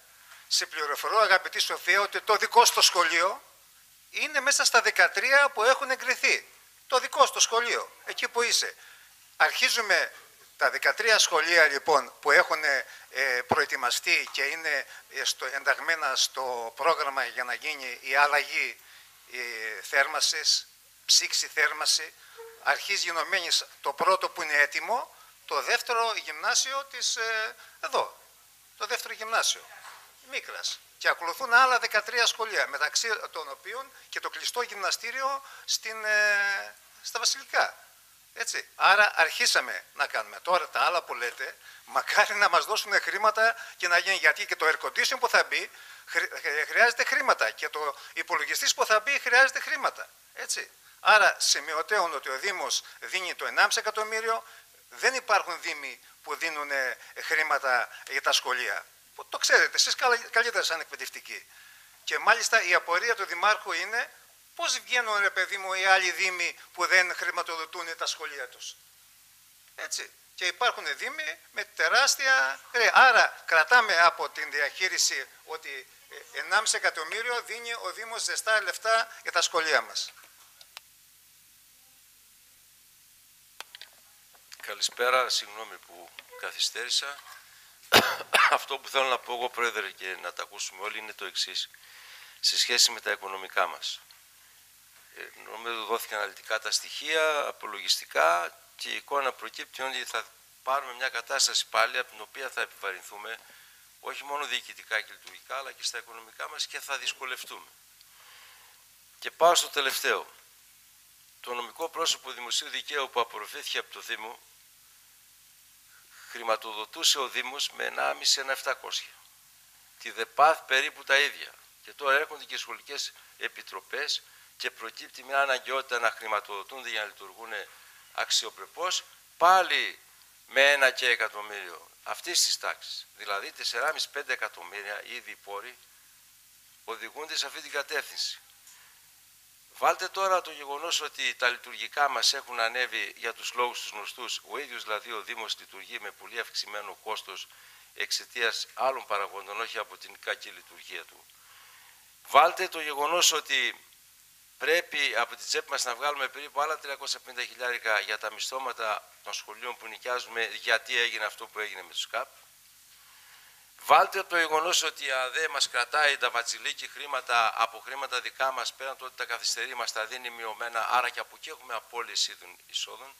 [SPEAKER 8] σε πληροφορώ, αγαπητή Σοφία, ότι το δικό στο σχολείο είναι μέσα στα 13 που έχουν εγκριθεί. Το δικό στο σχολείο, εκεί που είσαι. Αρχίζουμε τα 13 σχολεία λοιπόν που έχουν προετοιμαστεί και είναι ενταγμένα στο πρόγραμμα για να γίνει η αλλαγή θέρμασης, ψήξη θέρμαση. Αρχίζει γενομένης το πρώτο που είναι έτοιμο, το δεύτερο γυμνάσιο της εδώ, το δεύτερο γυμνάσιο, Μίκρας. Και ακολουθούν άλλα 13 σχολεία, μεταξύ των οποίων και το κλειστό γυμναστήριο στα Βασιλικά. Έτσι. Άρα αρχίσαμε να κάνουμε. Τώρα τα άλλα που λέτε, μακάρι να μας δώσουν χρήματα και να γίνει. Γιατί και το air condition που θα μπει χρειάζεται χρήματα και το υπολογιστής που θα μπει χρειάζεται χρήματα. Έτσι. Άρα σημειωτέων ότι ο Δήμος δίνει το 1,5 εκατομμύριο, δεν υπάρχουν δήμοι που δίνουν χρήματα για τα σχολεία. Το ξέρετε, εσείς καλύτερα σαν εκπαιδευτικοί. Και μάλιστα η απορία του Δημάρχου είναι πώς βγαίνουν, ρε παιδί μου, οι άλλοι δήμοι που δεν χρηματοδοτούν τα σχολεία τους. Έτσι. Και υπάρχουν δήμοι με τεράστια χρέη. Άρα κρατάμε από την διαχείριση ότι 1,5 εκατομμύριο δίνει ο Δήμος ζεστά λεφτά για τα σχολεία μας.
[SPEAKER 11] Καλησπέρα, συγγνώμη που καθυστέρησα. Αυτό που θέλω να πω εγώ, Πρόεδρε, και να τα ακούσουμε όλοι, είναι το εξής. Σε σχέση με τα οικονομικά μας. Νομίζω δόθηκαν αναλυτικά τα στοιχεία, απολογιστικά, και η εικόνα προκύπτει ότι θα πάρουμε μια κατάσταση πάλι από την οποία θα επιβαρυνθούμε, όχι μόνο διοικητικά και λειτουργικά, αλλά και στα οικονομικά μας, και θα δυσκολευτούμε. Και πάω στο τελευταίο. Το νομικό πρόσωπο δημοσίου δικαίου που απορροφήθηκε από το Δήμο χρηματοδοτούσε ο Δήμος με 1,5-1,700. Τη ΔΕΠΑΘ περίπου τα ίδια. Και τώρα έρχονται και οι σχολικές επιτροπές και προκύπτει μια αναγκαιότητα να χρηματοδοτούνται για να λειτουργούν αξιοπρεπώς, πάλι με 1 εκατομμύριο αυτής της τάξης. Δηλαδή 4,5-5 εκατομμύρια ήδη οι πόροι οδηγούνται σε αυτή την κατεύθυνση. Βάλτε τώρα το γεγονός ότι τα λειτουργικά μας έχουν ανέβει για τους λόγους τους γνωστούς, ο ίδιος δηλαδή ο Δήμος λειτουργεί με πολύ αυξημένο κόστος εξαιτίας άλλων παραγόντων, όχι από την κακή λειτουργία του. Βάλτε το γεγονός ότι πρέπει από την τσέπη μας να βγάλουμε περίπου άλλα 350.000 για τα μισθώματα των σχολείων που νοικιάζουμε, γιατί έγινε αυτό που έγινε με τους ΚΑΠ. Βάλτε το γεγονός ότι η ΑΔΕ μας κρατάει τα βατζιλίκη χρήματα από χρήματα δικά μας, πέραν το ότι τα καθυστερεί μας τα δίνει μειωμένα, άρα και από εκεί έχουμε απώλειες εισόδων.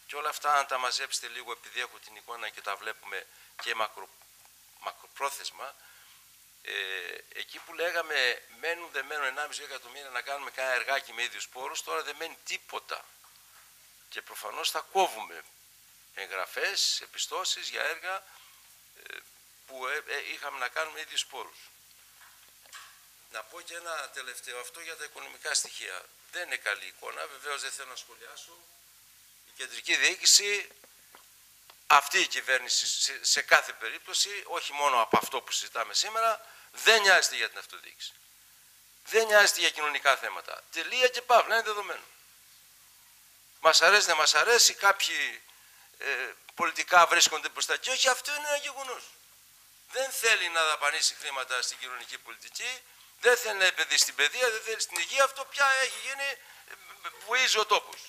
[SPEAKER 11] Και όλα αυτά, αν τα μαζέψετε λίγο, επειδή έχω την εικόνα και τα βλέπουμε και μακροπρόθεσμα, εκεί που λέγαμε μένουν 1,5 εκατομμύρια να κάνουμε κάνα εργάκι με ίδιους πόρους, τώρα δεν μένει τίποτα. Και προφανώς θα κόβουμε εγγραφές, επιστώσεις για έργα που είχαμε να κάνουμε ίδιους πόρους. Να πω και ένα τελευταίο, αυτό για τα οικονομικά στοιχεία. Δεν είναι καλή εικόνα, βεβαίως δεν θέλω να σχολιάσω. Η κεντρική διοίκηση, αυτή η κυβέρνηση σε κάθε περίπτωση, όχι μόνο από αυτό που συζητάμε σήμερα, δεν νοιάζεται για την αυτοδιοίκηση. Δεν νοιάζεται για κοινωνικά θέματα. Τελεία και παύλα, είναι δεδομένο. Μας αρέσει, δεν μας αρέσει, κάποιοι πολιτικά βρίσκονται μπροστά και όχι, αυτό είναι ένα γεγονός. Δεν θέλει να δαπανίσει χρήματα στην κοινωνική πολιτική, δεν θέλει να επενδύσει στην παιδεία, δεν θέλει στην υγεία, αυτό πια έχει γίνει, βουίζει ο τόπος.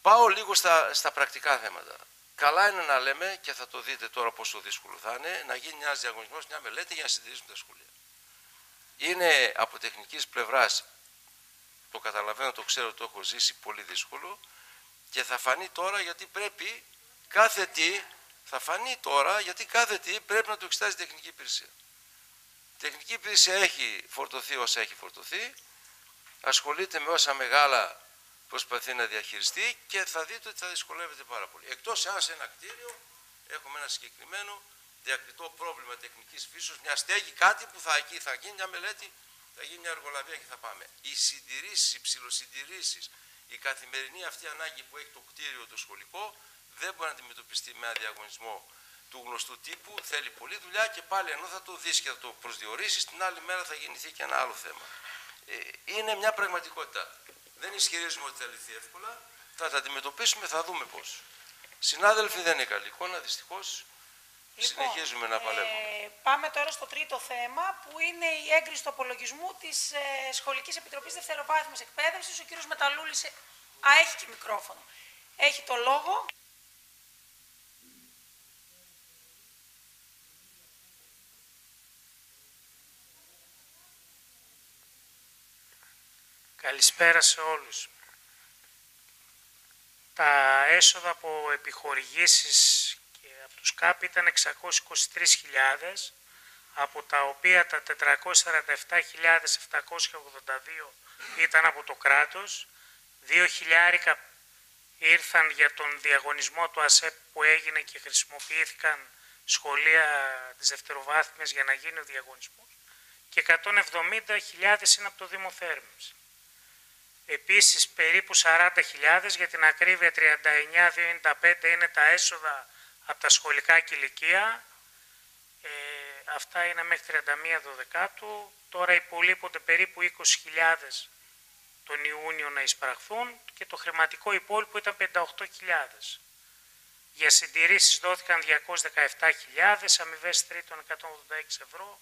[SPEAKER 11] Πάω λίγο στα πρακτικά θέματα. Καλά είναι να λέμε, και θα το δείτε τώρα πόσο δύσκολο θα είναι, να γίνει ένας διαγωνισμός, μια μελέτη για να συντηρήσουν τα σχολεία. Είναι από τεχνικής πλευράς, το καταλαβαίνω, το ξέρω, το έχω ζήσει, πολύ δύσκολο, και θα φανεί τώρα γιατί πρέπει κάθε τι, πρέπει να το εξετάζει η τεχνική υπηρεσία. Η τεχνική υπηρεσία έχει φορτωθεί όσα έχει φορτωθεί, ασχολείται με όσα μεγάλα προσπαθεί να διαχειριστεί και θα δείτε ότι θα δυσκολεύεται πάρα πολύ. Εκτός αν σε ένα κτίριο έχουμε ένα συγκεκριμένο διακριτό πρόβλημα τεχνικής φύσεως, μια στέγη, κάτι που θα γίνει μια μελέτη, θα γίνει μια εργολαβία και θα πάμε. Οι συντηρήσεις, οι ψηλοσυντηρήσεις, η καθημερινή αυτή ανάγκη που έχει το κτίριο το σχολικό δεν μπορεί να αντιμετωπιστεί με ένα διαγωνισμό του γνωστού τύπου, θέλει πολλή δουλειά και πάλι ενώ θα το δεις και θα το προσδιορίσεις, την άλλη μέρα θα γεννηθεί και ένα άλλο θέμα. Είναι μια πραγματικότητα. Δεν ισχυρίζουμε ότι θα λυθεί εύκολα, θα τα αντιμετωπίσουμε, θα δούμε πώς. Συνάδελφοι, δεν είναι καλή εικόνα, δυστυχώς.
[SPEAKER 1] Λοιπόν,
[SPEAKER 11] συνεχίζουμε να παλεύουμε.
[SPEAKER 1] Πάμε τώρα στο τρίτο θέμα, που είναι η έγκριση του απολογισμού της Σχολικής Επιτροπής Δευτεροβάθμιας Εκπαίδευσης. Ο κύριος Μεταλλούλης, έχει και μικρόφωνο, έχει το λόγο.
[SPEAKER 12] Καλησπέρα σε όλους. Τα έσοδα από επιχορηγήσεις και από τους ΚΑΠ ήταν 623.000, από τα οποία τα 447.782 ήταν από το κράτος, 2.000 ήρθαν για τον διαγωνισμό του ΑΣΕΠ που έγινε και χρησιμοποιήθηκαν σχολεία της δευτεροβάθμιας για να γίνει ο διαγωνισμός και 170.000 είναι από το Δήμο Θέρμης. Επίσης περίπου 40.000, για την ακρίβεια 39.295 είναι τα έσοδα από τα σχολικά κηλικεία. Αυτά είναι μέχρι 31 Δωδεκάτου. Τώρα υπολείπονται περίπου 20.000 τον Ιούνιο να εισπραχθούν και το χρηματικό υπόλοιπο ήταν 58.000. Για συντηρήσεις δόθηκαν 217.000, αμοιβές τρίτων 186 ευρώ,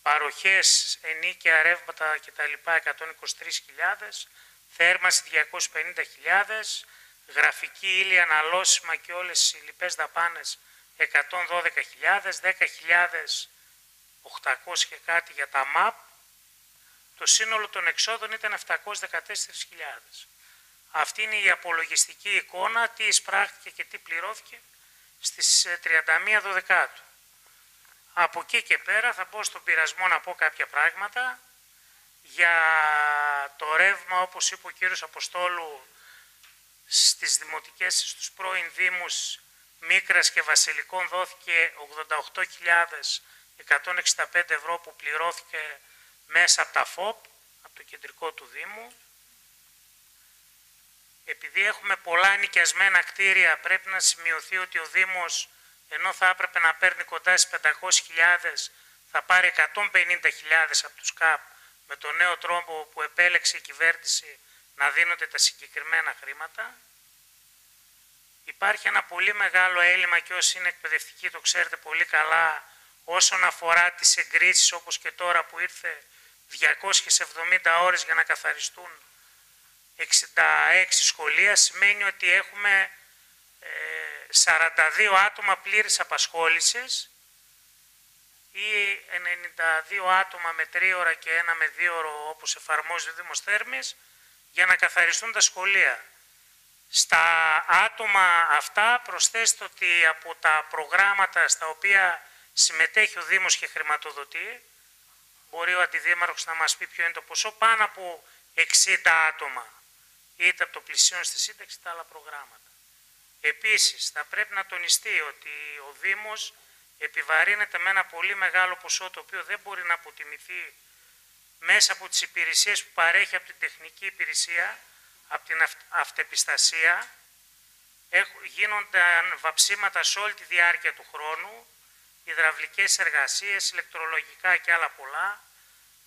[SPEAKER 12] παροχές, ενίκαια, ρεύματα κτλ. 123.000, θέρμανση 250.000, γραφική ύλη, αναλώσιμα και όλες οι λοιπές δαπάνες 112.000, 10.800 και κάτι για τα ΜΑΠ. Το σύνολο των εξόδων ήταν 714.000. Αυτή είναι η απολογιστική εικόνα, τι εισπράχθηκε και τι πληρώθηκε στις 31 Δωδεκάτου. Από εκεί και πέρα θα μπω στον πειρασμό να πω κάποια πράγματα. Για το ρεύμα, όπως είπε ο κύριος Αποστόλου, στις δημοτικές, στους πρώην δήμους Μίκρας και Βασιλικών δόθηκε 88.165 ευρώ που πληρώθηκε μέσα από τα ΦΟΠ, από το κεντρικό του Δήμου. Επειδή έχουμε πολλά νοικιασμένα κτίρια, πρέπει να σημειωθεί ότι ο Δήμος, ενώ θα έπρεπε να παίρνει κοντά στις 500.000, θα πάρει 150.000 από τους ΚΑΠ, με τον νέο τρόπο που επέλεξε η κυβέρνηση να δίνονται τα συγκεκριμένα χρήματα. Υπάρχει ένα πολύ μεγάλο έλλειμμα και όσοι είναι εκπαιδευτικοί το ξέρετε πολύ καλά όσον αφορά τις εγκρίσεις, όπως και τώρα που ήρθε 270 ώρες για να καθαριστούν 66 σχολεία, σημαίνει ότι έχουμε 42 άτομα πλήρης απασχόλησης ή 92 άτομα με 3 ώρα και ένα με 2 ώρο όπως εφαρμόζει ο Δήμος Θέρμης για να καθαριστούν τα σχολεία. Στα άτομα αυτά προσθέστε ότι από τα προγράμματα στα οποία συμμετέχει ο Δήμος και χρηματοδοτεί, μπορεί ο Αντιδήμαρχος να μας πει ποιο είναι το ποσό, πάνω από 60 άτομα, είτε από το πλησίον στη σύνταξη τα άλλα προγράμματα. Επίσης, θα πρέπει να τονιστεί ότι ο Δήμος επιβαρύνεται με ένα πολύ μεγάλο ποσό, το οποίο δεν μπορεί να αποτιμηθεί μέσα από τις υπηρεσίες που παρέχει από την τεχνική υπηρεσία, από την αυτεπιστασία. Γίνονταν βαψίματα σε όλη τη διάρκεια του χρόνου, υδραυλικές εργασίες, ηλεκτρολογικά και άλλα πολλά.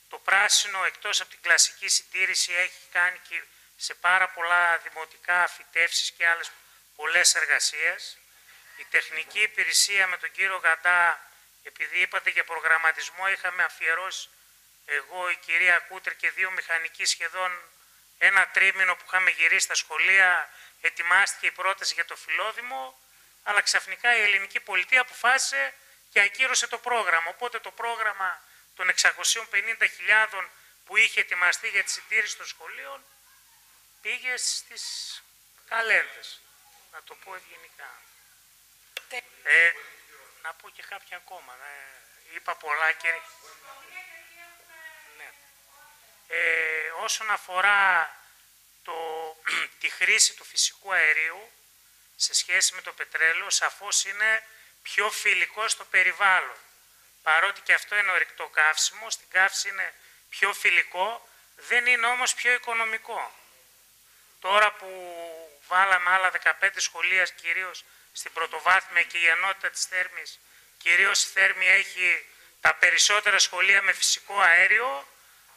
[SPEAKER 12] Το πράσινο, εκτός από την κλασική συντήρηση, έχει κάνει και σε πάρα πολλά δημοτικά φυτεύσεις και άλλες πολλές εργασίες. Η τεχνική υπηρεσία με τον κύριο Γαντά, επειδή είπατε για προγραμματισμό, είχαμε αφιερώσει εγώ, η κυρία Κούτρη και 2 μηχανικοί σχεδόν ένα τρίμηνο που είχαμε γυρίσει στα σχολεία, ετοιμάστηκε η πρόταση για το Φιλόδημο, αλλά ξαφνικά η ελληνική πολιτεία αποφάσισε και ακύρωσε το πρόγραμμα. Οπότε το πρόγραμμα των 650.000 που είχε ετοιμαστεί για τη συντήρηση των σχολείων πήγε στις καλένδες, να το πω ευγενικά. Να πω και κάποια ακόμα, είπα πολλά και... Ναι. Όσον αφορά τη χρήση του φυσικού αερίου σε σχέση με το πετρέλαιο, σαφώς είναι πιο φιλικό στο περιβάλλον. Παρότι και αυτό είναι ορυκτό καύσιμο, στην καύση είναι πιο φιλικό, δεν είναι όμως πιο οικονομικό. Τώρα που βάλαμε άλλα 15 σχολεία, κυρίως στην πρωτοβάθμια και η ενότητα της Θέρμης, κυρίως η Θέρμη έχει τα περισσότερα σχολεία με φυσικό αέριο,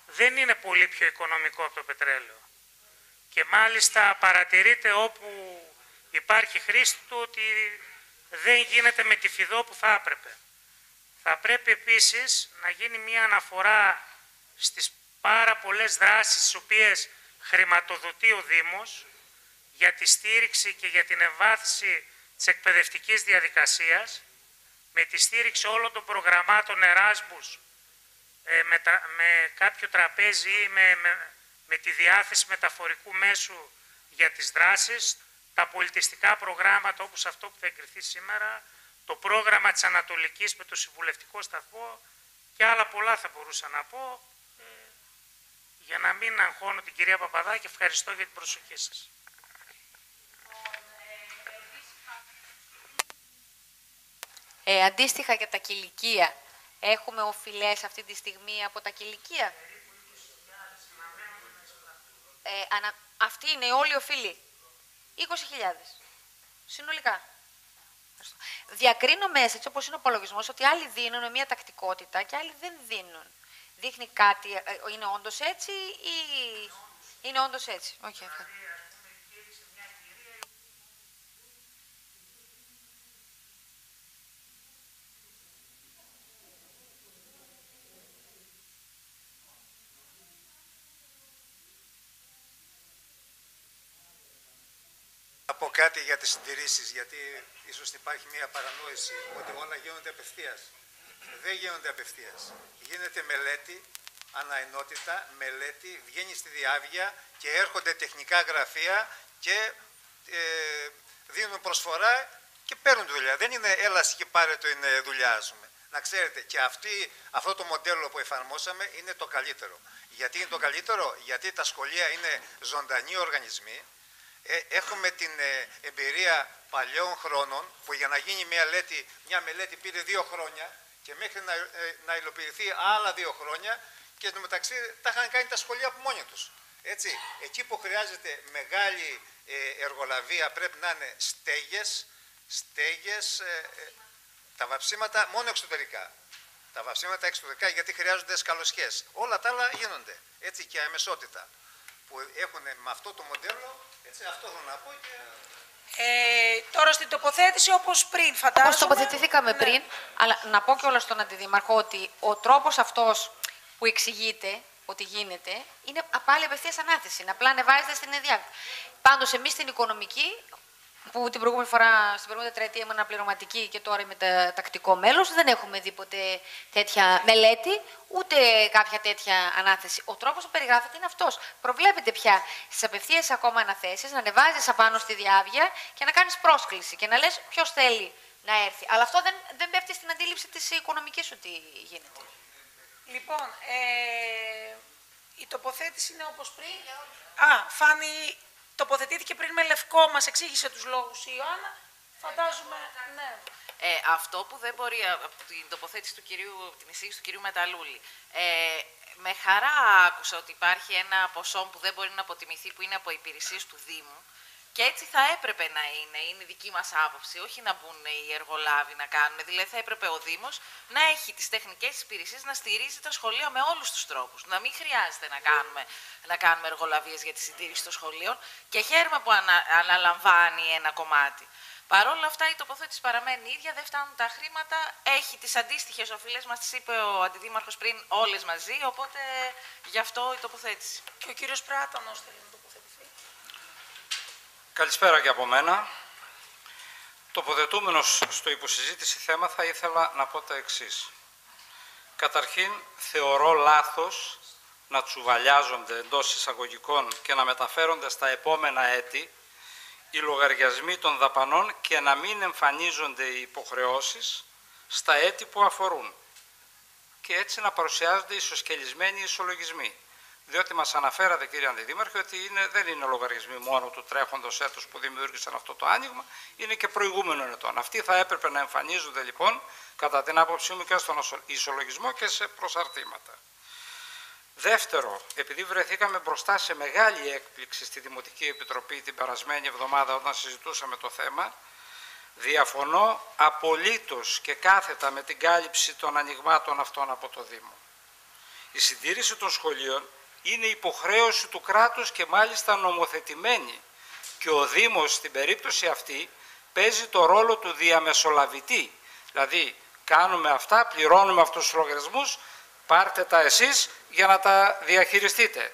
[SPEAKER 12] δεν είναι πολύ πιο οικονομικό από το πετρέλαιο. Και μάλιστα παρατηρείται όπου υπάρχει χρήση του ότι δεν γίνεται με τη φιδό που θα έπρεπε. Θα πρέπει επίσης να γίνει μια αναφορά στις πάρα πολλές δράσεις τις οποίες χρηματοδοτεί ο Δήμος για τη στήριξη και για την εμβάθυνση της εκπαιδευτικής διαδικασίας, με τη στήριξη όλων των προγραμμάτων Εράσμους, με κάποιο τραπέζι ή με τη διάθεση μεταφορικού μέσου για τις δράσεις, τα πολιτιστικά προγράμματα όπως αυτό που θα εγκριθεί σήμερα, το πρόγραμμα της Ανατολικής με το συμβουλευτικό σταθμό Και άλλα πολλά θα μπορούσα να πω. Για να μην αγχώνω την κυρία Παπαδάκη, ευχαριστώ για την προσοχή σας.
[SPEAKER 4] Αντίστοιχα για τα κηλικεία, έχουμε οφειλές αυτή τη στιγμή από τα κηλικεία. Αυτή είναι όλοι οφείλοι. 20.000. Συνολικά. Διακρίνω μέσα, έτσι όπως είναι ο απολογισμός, ότι άλλοι δίνουν με μια τακτικότητα και άλλοι δεν δίνουν. Δείχνει κάτι, είναι όντως έτσι ή είναι όντως έτσι. Okay,
[SPEAKER 8] Να πω κάτι για τις συντηρήσεις, γιατί ίσως υπάρχει μια παρανόηση ότι όλα γίνονται απευθείας. Δεν γίνονται απευθείας. Γίνεται μελέτη, αναενότητα, μελέτη, βγαίνει στη διάβια και έρχονται τεχνικά γραφεία και δίνουν προσφορά και παίρνουν δουλειά. Δεν είναι έλα και πάρε το είναι δουλειά, ας πούμε. Να ξέρετε, και αυτό το μοντέλο που εφαρμόσαμε είναι το καλύτερο. Γιατί είναι το καλύτερο? Γιατί τα σχολεία είναι ζωντανοί οργανισμοί. Έχουμε την εμπειρία παλιών χρόνων που για να γίνει μια μελέτη πήρε 2 χρόνια και μέχρι να υλοποιηθεί άλλα 2 χρόνια και εν τω μεταξύ τα είχαν κάνει τα σχολεία από μόνοι τους. Έτσι, εκεί που χρειάζεται μεγάλη εργολαβία πρέπει να είναι στέγες, τα βαψίματα μόνο εξωτερικά. Τα βαψίματα εξωτερικά γιατί χρειάζονται σκαλωσιές. Όλα τα άλλα γίνονται. Έτσι, και αμεσότητα που έχουν με αυτό το μοντέλο. Έτσι, αυτό θέλω να πω και...
[SPEAKER 1] Τώρα στην τοποθέτηση όπως πριν φαντάζομαι...
[SPEAKER 4] Όπως τοποθετηθήκαμε πριν, αλλά να πω κιόλας στον Αντιδήμαρχο ότι ο τρόπος αυτός που εξηγείται ότι γίνεται είναι πάλι απευθείας ανάθεση, να απλά ανεβάζεται στην διάβια. Πάντως εμείς στην οικονομική, που την προηγούμενη φορά, στην προηγούμενη τετραετία ήμουν αναπληρωματική και τώρα είμαι τακτικό μέλος, δεν έχουμε δει ποτέ τέτοια μελέτη, ούτε κάποια τέτοια ανάθεση. Ο τρόπος που περιγράφεται είναι αυτός. Προβλέπεται πια στις απευθείας ακόμα αναθέσεις να ανεβάζεις απάνω στη διάβια και να κάνεις πρόσκληση και να λες ποιος θέλει να έρθει. Αλλά αυτό δεν πέφτει στην αντίληψη της οικονομικής ότι γίνεται.
[SPEAKER 1] Λοιπόν, η τοποθέτηση είναι όπως πριν. Φάνη τοποθετήθηκε πριν με λευκό, μας εξήγησε τους λόγους η Ιωάννα. Φαντάζομαι, ναι.
[SPEAKER 5] Αυτό που δεν μπορεί από την τοποθέτηση του την εισήγηση του κυρίου Μεταλλούλη. Με χαρά άκουσα ότι υπάρχει ένα ποσό που δεν μπορεί να αποτιμηθεί, που είναι από υπηρεσίες του Δήμου. Και έτσι θα έπρεπε να είναι η δική μας άποψη, όχι να μπουν οι εργολάβοι να κάνουν. Δηλαδή θα έπρεπε ο Δήμος να έχει τις τεχνικές υπηρεσίες να στηρίζει τα σχολεία με όλους τους τρόπους. Να μην χρειάζεται να κάνουμε εργολαβίες για τη συντήρηση των σχολείων και χαίρομαι που αναλαμβάνει ένα κομμάτι. Παρ' όλα αυτά η τοποθέτηση παραμένει ίδια, δεν φτάνουν τα χρήματα, έχει τις αντίστοιχες οφειλές, μας τις είπε ο Αντιδήμαρχος πριν όλες μαζί, οπότε γι' αυτό η τοποθέτηση.
[SPEAKER 1] Και ο κύριος Πράτανος θέλει να τοποθετηθεί.
[SPEAKER 2] Καλησπέρα και από μένα. Τοποθετούμενος στο υποσυζήτηση θέμα θα ήθελα να πω τα εξής. Καταρχήν θεωρώ λάθος να τσουβαλιάζονται εντός εισαγωγικών και να μεταφέρονται στα επόμενα έτη οι λογαριασμοί των δαπανών και να μην εμφανίζονται οι υποχρεώσεις στα έτη που αφορούν και έτσι να παρουσιάζονται ισοσκελισμένοι ισολογισμοί. Διότι μας αναφέρατε, κύριε Αντιδήμαρχε, ότι δεν είναι λογαριασμοί μόνο του τρέχοντος έτους που δημιούργησαν αυτό το άνοιγμα, είναι και προηγούμενων ετών. Αυτοί θα έπρεπε να εμφανίζονται λοιπόν, κατά την άποψή μου, και στον ισολογισμό και σε προσαρτήματα. Δεύτερο, επειδή βρεθήκαμε μπροστά σε μεγάλη έκπληξη στη Δημοτική Επιτροπή την περασμένη εβδομάδα όταν συζητούσαμε το θέμα, διαφωνώ απολύτως και κάθετα με την κάλυψη των ανοιγμάτων αυτών από το Δήμο. Η συντήρηση των σχολείων είναι υποχρέωση του κράτους και μάλιστα νομοθετημένη και ο Δήμος στην περίπτωση αυτή παίζει το ρόλο του διαμεσολαβητή. Δηλαδή κάνουμε αυτά, πληρώνουμε αυτούς τους λογαριασμούς, πάρτε τα εσείς για να τα διαχειριστείτε.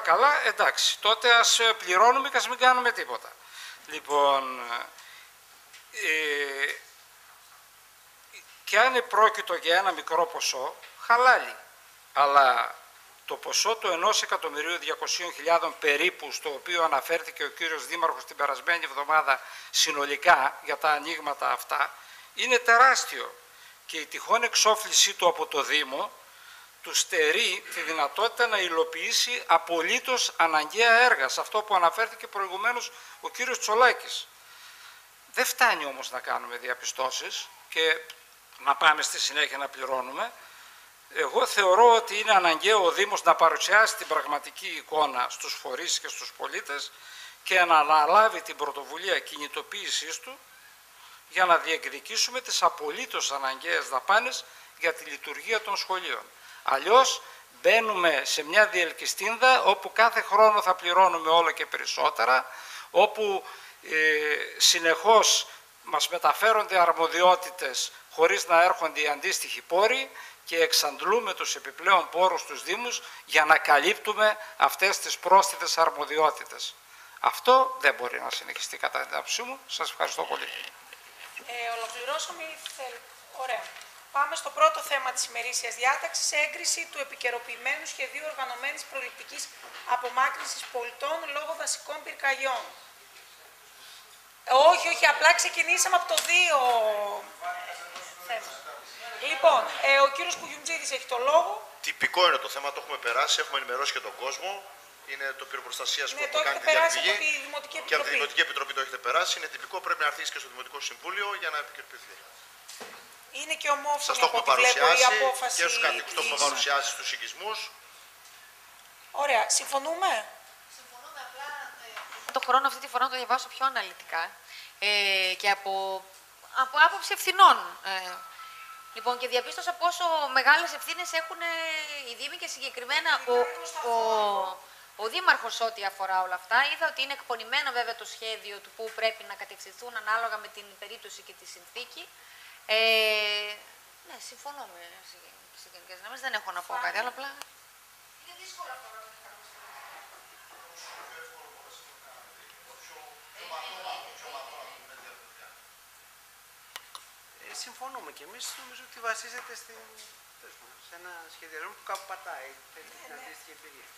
[SPEAKER 2] Καλά, εντάξει, τότε ας πληρώνουμε και ας μην κάνουμε τίποτα. Λοιπόν, και αν πρόκειτο για ένα μικρό ποσό, χαλάλι. Αλλά το ποσό του 1.200.000 περίπου, στο οποίο αναφέρθηκε ο κύριος Δήμαρχος την περασμένη εβδομάδα συνολικά για τα ανοίγματα αυτά, είναι τεράστιο. και η τυχόν εξόφλησή του από το Δήμο του στερεί τη δυνατότητα να υλοποιήσει απολύτως αναγκαία έργα, σε αυτό που αναφέρθηκε προηγουμένως ο κύριος Τσολάκης. Δεν φτάνει όμως να κάνουμε διαπιστώσεις και να πάμε στη συνέχεια να πληρώνουμε. Εγώ θεωρώ ότι είναι αναγκαίο ο Δήμος να παρουσιάσει την πραγματική εικόνα στους φορείς και στους πολίτες και να αναλάβει την πρωτοβουλία κινητοποίησής του για να διεκδικήσουμε τις απολύτως αναγκαίες δαπάνες για τη λειτουργία των σχολείων. Αλλιώς μπαίνουμε σε μια διελκυστίνδα όπου κάθε χρόνο θα πληρώνουμε όλο και περισσότερα, όπου συνεχώς μας μεταφέρονται αρμοδιότητες χωρίς να έρχονται οι αντίστοιχοι πόροι και εξαντλούμε τους επιπλέον πόρους στους Δήμους για να καλύπτουμε αυτές τις πρόσθετες αρμοδιότητες. Αυτό δεν μπορεί να συνεχιστεί κατά την άποψή μου. Σας ευχαριστώ πολύ.
[SPEAKER 1] Ολοκληρώσαμε. Ωραία. Πάμε στο πρώτο θέμα της ημερήσιας διάταξης, έγκριση του επικαιροποιημένου σχεδίου οργανωμένης προληπτικής απομάκρυνσης πολιτών λόγω δασικών πυρκαγιών. Όχι, απλά ξεκινήσαμε από το 2 θέμα. Λοιπόν, ο κύριος Κουγιουμτζίδης έχει το λόγο.
[SPEAKER 13] Τυπικό είναι το θέμα, το έχουμε περάσει, έχουμε ενημερώσει και τον κόσμο. Είναι το πυροπροστασίας που
[SPEAKER 1] το
[SPEAKER 13] κάνει
[SPEAKER 1] τη
[SPEAKER 13] διαφυγή
[SPEAKER 1] και
[SPEAKER 13] από τη Δημοτική Επιτροπή το έχετε περάσει. Είναι τυπικό, πρέπει να έρθει και στο Δημοτικό Συμβούλιο για να επικαιροποιηθεί.
[SPEAKER 1] Είναι και ομόφωνο.
[SPEAKER 13] Σας το έχουμε παρουσιάσει και στους κατοίκους, το έχουμε παρουσιάσει στους οικισμούς.
[SPEAKER 1] Ωραία, συμφωνούμε.
[SPEAKER 4] Συμφωνούμε, απλά το χρόνο αυτή τη φορά να το διαβάσω πιο αναλυτικά και από άποψη ευθυνών. Λοιπόν, και διαπίστωσα πόσο μεγάλες ευθύνες έχουν οι Δήμοι και συγκεκριμένα ο Δήμαρχος ό,τι αφορά όλα αυτά. Είδα ότι είναι εκπονημένο βέβαια το σχέδιο του που πρέπει να κατευθυνθούν ανάλογα με την περίπτωση και τη συνθήκη. Ναι, συμφωνώ με γενικές γραμμές, δεν έχω να πω κάτι άλλο, απλά είναι δύσκολο αυτό.
[SPEAKER 14] Συμφωνούμε κι εμείς, νομίζω ότι βασίζεται σε ένα σχεδιασμό που κάπου πατάει, θέλει την αντίστοιχη εμπειρία.